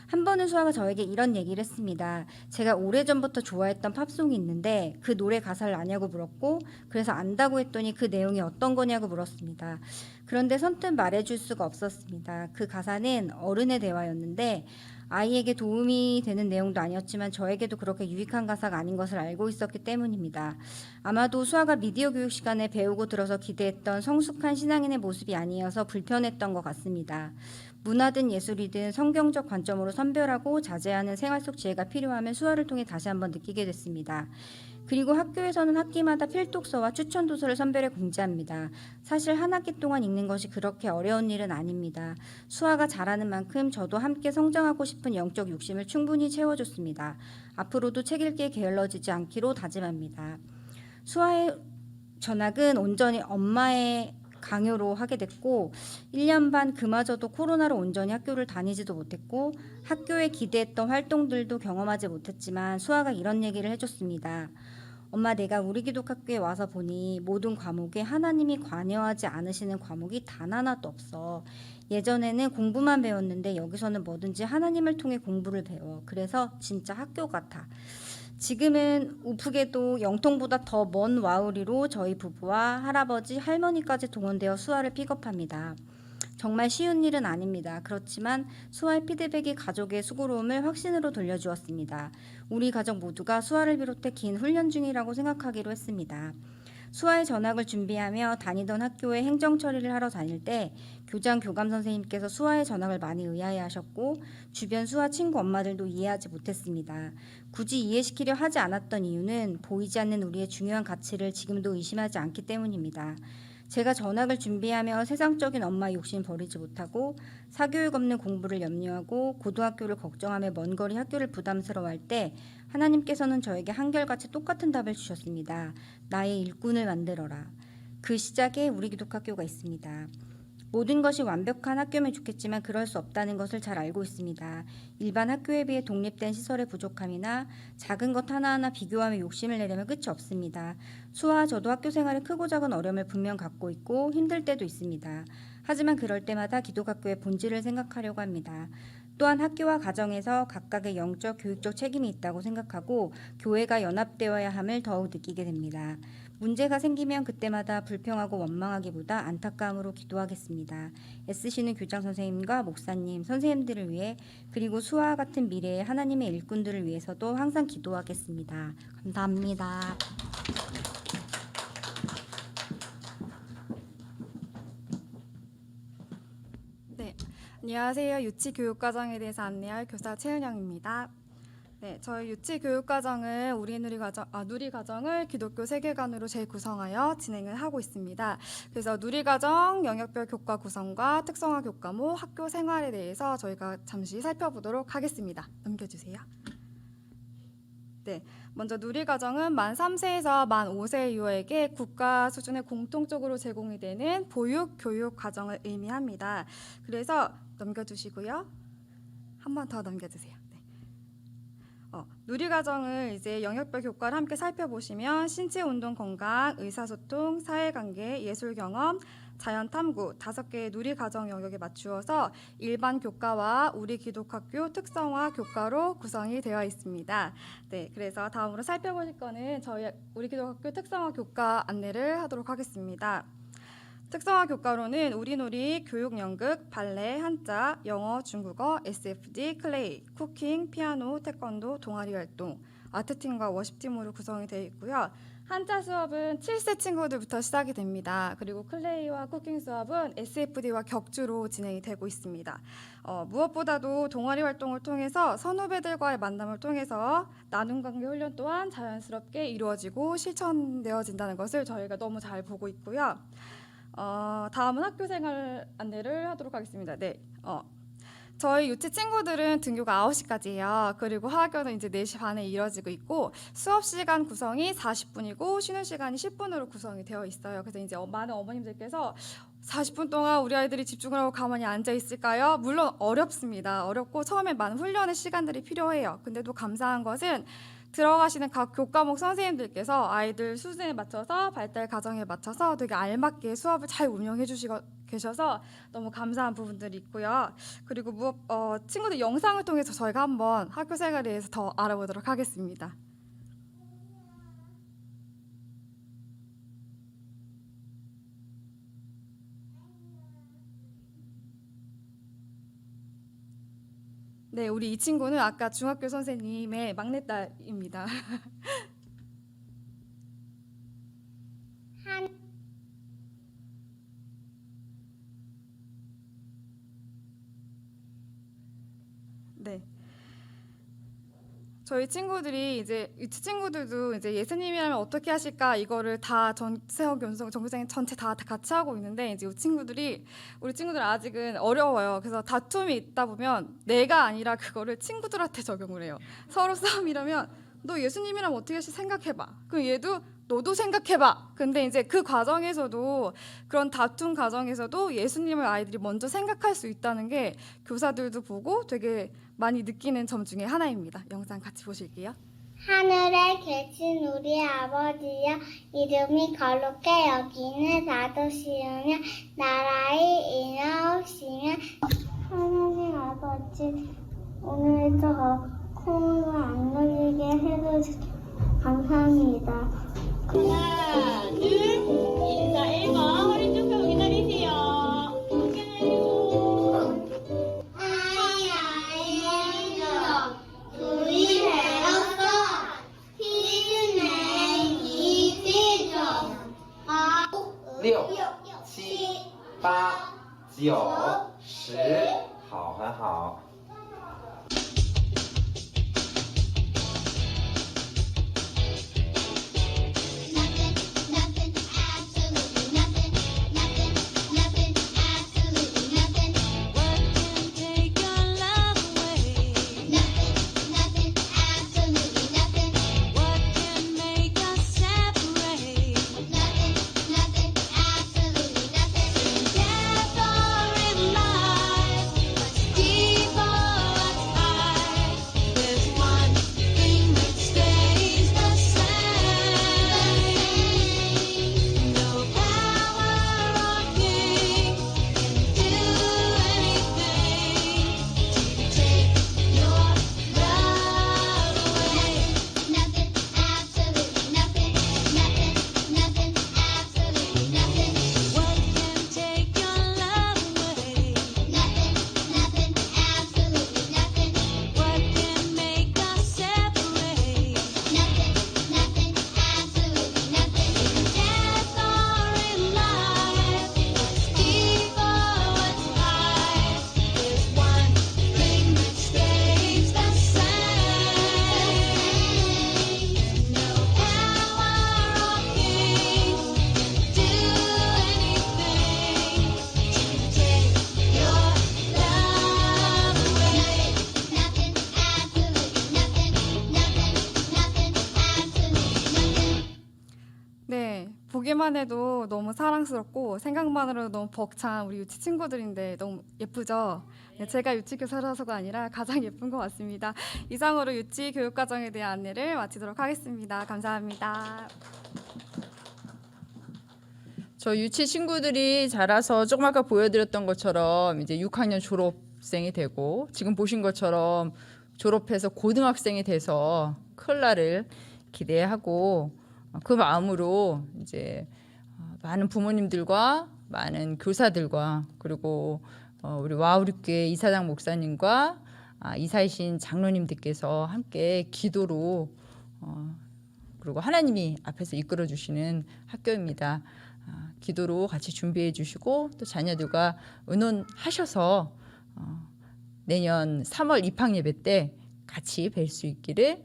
한 번은 수아가 저에게 이런 얘기를 했습니다. 제가 오래전부터 좋아했던 팝송이 있는데 그 노래 가사를 아냐고 물었고 그래서 안다고 했더니 그 내용이 어떤 거냐고 물었습니다. 그런데 선뜻 말해줄 수가 없었습니다. 그 가사는 어른의 대화였는데 아이에게 도움이 되는 내용도 아니었지만 저에게도 그렇게 유익한 가사가 아닌 것을 알고 있었기 때문입니다. 아마도 수아가 미디어 교육 시간에 배우고 들어서 기대했던 성숙한 신앙인의 모습이 아니어서 불편했던 것 같습니다. 문화든 예술이든 성경적 관점으로 선별하고 자제하는 생활 속 지혜가 필요함을 수화를 통해 다시 한번 느끼게 됐습니다. 그리고 학교에서는 학기마다 필독서와 추천도서를 선별해 공지합니다. 사실 한 학기 동안 읽는 것이 그렇게 어려운 일은 아닙니다. 수아가 잘하는 만큼 저도 함께 성장하고 싶은 영적 욕심을 충분히 채워줬습니다. 앞으로도 책 읽기에 게을러지지 않기로 다짐합니다. 수아의 전학은 온전히 엄마의 강요로 하게 됐고 1년 반 그마저도 코로나로 온전히 학교를 다니지도 못했고 학교에 기대했던 활동들도 경험하지 못했지만 수아가 이런 얘기를 해줬습니다. 엄마, 내가 우리 기독학교에 와서 보니 모든 과목에 하나님이 관여하지 않으시는 과목이 단 하나도 없어. 예전에는 공부만 배웠는데 여기서는 뭐든지 하나님을 통해 공부를 배워. 그래서 진짜 학교 같아. 지금은 우프게도 영통보다 더 먼 와우리로 저희 부부와 할아버지, 할머니까지 동원되어 수아를 픽업합니다. 정말 쉬운 일은 아닙니다. 그렇지만 수아의 피드백이 가족의 수고로움을 확신으로 돌려주었습니다. 우리 가족 모두가 수아를 비롯해 긴 훈련 중이라고 생각하기로 했습니다. 수아의 전학을 준비하며 다니던 학교에 행정 처리를 하러 다닐 때 교장 교감 선생님께서 수아의 전학을 많이 의아해하셨고 주변 수아 친구 엄마들도 이해하지 못했습니다. 굳이 이해시키려 하지 않았던 이유는 보이지 않는 우리의 중요한 가치를 지금도 의심하지 않기 때문입니다. 제가 전학을 준비하며 세상적인 엄마 욕심 버리지 못하고 사교육 없는 공부를 염려하고 고등학교를 걱정하며 먼 거리 학교를 부담스러워할 때 하나님께서는 저에게 한결같이 똑같은 답을 주셨습니다. 나의 일꾼을 만들어라. 그 시작에 우리 기독학교가 있습니다. 모든 것이 완벽한 학교면 좋겠지만 그럴 수 없다는 것을 잘 알고 있습니다. 일반 학교에 비해 독립된 시설의 부족함이나 작은 것 하나하나 비교하며 욕심을 내려면 끝이 없습니다. 수아와 저도 학교 생활에 크고 작은 어려움을 분명 갖고 있고 힘들 때도 있습니다. 하지만 그럴 때마다 기독학교의 본질을 생각하려고 합니다. 또한 학교와 가정에서 각각의 영적, 교육적 책임이 있다고 생각하고 교회가 연합되어야 함을 더욱 느끼게 됩니다. 문제가 생기면 그때마다 불평하고 원망하기보다 안타까움으로 기도하겠습니다. 애쓰시는 교장 선생님과 목사님, 선생님들을 위해 그리고 수아와 같은 미래의 하나님의 일꾼들을 위해서도 항상 기도하겠습니다. 감사합니다. 네, 안녕하세요. 유치교육과정에 대해서 안내할 교사 최은영입니다. 네, 저희 유치교육과정은 누리과정을 기독교 세계관으로 재구성하여 진행을 하고 있습니다. 그래서 누리과정 영역별 교과 구성과 특성화 교과목 학교 생활에 대해서 저희가 잠시 살펴보도록 하겠습니다. 넘겨주세요. 네, 먼저 누리과정은 만 3세에서 만 5세 이후에게 국가 수준의 공통적으로 제공이 되는 보육 교육 과정을 의미합니다. 그래서 넘겨주시고요. 한 번 더 넘겨주세요. 누리과정을 이제 영역별 교과를 함께 살펴보시면 신체 운동 건강, 의사소통, 사회관계, 예술경험, 자연탐구 5개의 누리과정 영역에 맞추어서 일반 교과와 우리 기독학교 특성화 교과로 구성이 되어 있습니다. 네, 그래서 다음으로 살펴보실 거는 저희 우리 기독학교 특성화 교과 안내를 하도록 하겠습니다. 특성화 교과로는 우리놀이, 교육연극, 발레, 한자, 영어, 중국어, SFD, 클레이, 쿠킹, 피아노, 태권도, 동아리 활동, 아트팀과 워십팀으로 구성이 되어 있고요. 한자 수업은 7세 친구들부터 시작이 됩니다. 그리고 클레이와 쿠킹 수업은 SFD와 격주로 진행이 되고 있습니다. 무엇보다도 동아리 활동을 통해서 선후배들과의 만남을 통해서 나눔 관계 훈련 또한 자연스럽게 이루어지고 실천되어진다는 것을 저희가 너무 잘 보고 있고요. 다음은 학교 생활 안내를 하도록 하겠습니다. 네, 저희 유치 친구들은 등교가 9시까지예요. 그리고 하교는 이제 4시 반에 이뤄지고 있고 수업 시간 구성이 40분이고 쉬는 시간이 10분으로 구성이 되어 있어요. 그래서 이제 많은 어머님들께서 40분 동안 우리 아이들이 집중을 하고 가만히 앉아 있을까요? 물론 어렵습니다. 어렵고 처음에 많은 훈련의 시간들이 필요해요. 근데 또 감사한 것은 들어가시는 각 교과목 선생님들께서 아이들 수준에 맞춰서 발달 과정에 맞춰서 되게 알맞게 수업을 잘 운영해 주시고 계셔서 너무 감사한 부분들이 있고요. 그리고 친구들 영상을 통해서 저희가 한번 학교 생활에 대해서 더 알아보도록 하겠습니다. 네, 우리 이 친구는 아까 중학교 선생님의 막내딸입니다. 네. 저희 친구들이 이제 유치 친구들도 이제 예수님이라면 어떻게 하실까 이거를 다 전체적 전교생 전체 다 같이 하고 있는데 이제 우리 친구들 아직은 어려워요. 그래서 다툼이 있다 보면 내가 아니라 그거를 친구들한테 적용을 해요. 서로 싸움이라면 너 예수님이라면 어떻게 하실지 생각해봐. 그럼 얘도 너도 생각해봐. 근데 이제 그 과정에서도 그런 다툼 과정에서도 예수님을 아이들이 먼저 생각할 수 있다는 게 교사들도 보고 되게 많이 느끼는 점 중에 하나입니다. 영상 같이 보실게요. 하늘에 계신 우리 아버지여, 이름이 거룩해 여기는 받으시오며 나라의 임하옵시며. 하나님 아버지, 오늘도 콩을 안 눌리게 해주셔서 감사합니다. 하나, 둘, 인사 1번 허리 쭉 펴고 기다리세요.六、七、八、九、十，好，很好。 보기만 해도 너무 사랑스럽고 생각만으로도 너무 벅찬 우리 유치 친구들인데 너무 예쁘죠? 네, 제가 유치 교사라서가 아니라 가장 예쁜 것 같습니다. 이상으로 유치 교육과정에 대한 안내를 마치도록 하겠습니다. 감사합니다. 저 유치 친구들이 자라서 조금 아까 보여드렸던 것처럼 이제 6학년 졸업생이 되고 지금 보신 것처럼 졸업해서 고등학생이 돼서 클 날을 기대하고 그 마음으로 이제 많은 부모님들과 많은 교사들과 그리고 우리 와우리교회 이사장 목사님과 이사이신 장로님들께서 함께 기도로 그리고 하나님이 앞에서 이끌어 주시는 학교입니다. 기도로 같이 준비해 주시고 또 자녀들과 의논하셔서 내년 3월 입학 예배 때 같이 뵐 수 있기를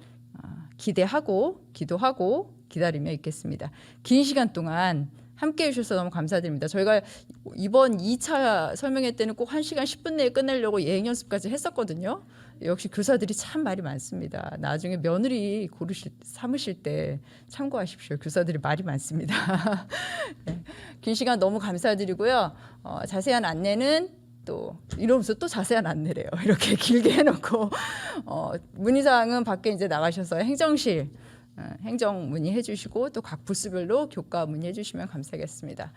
기대하고 기도하고 기다리며 있겠습니다. 긴 시간 동안 함께해 주셔서 너무 감사드립니다. 저희가 이번 2차 설명회 때는 꼭 1시간 10분 내에 끝내려고 예행 연습까지 했었거든요. 역시 교사들이 참 말이 많습니다. 나중에 며느리 삼으실 때 참고하십시오. 교사들이 말이 많습니다. 네. 긴 시간 너무 감사드리고요. 자세한 안내는 또 이러면서 또 자세한 안내래요. 이렇게 길게 해놓고 문의사항은 밖에 이제 나가셔서 행정실 행정 문의해 주시고 또 각 부스별로 교과 문의해 주시면 감사하겠습니다.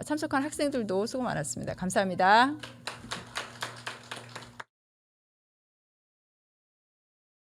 참석한 학생들도 수고 많았습니다. 감사합니다.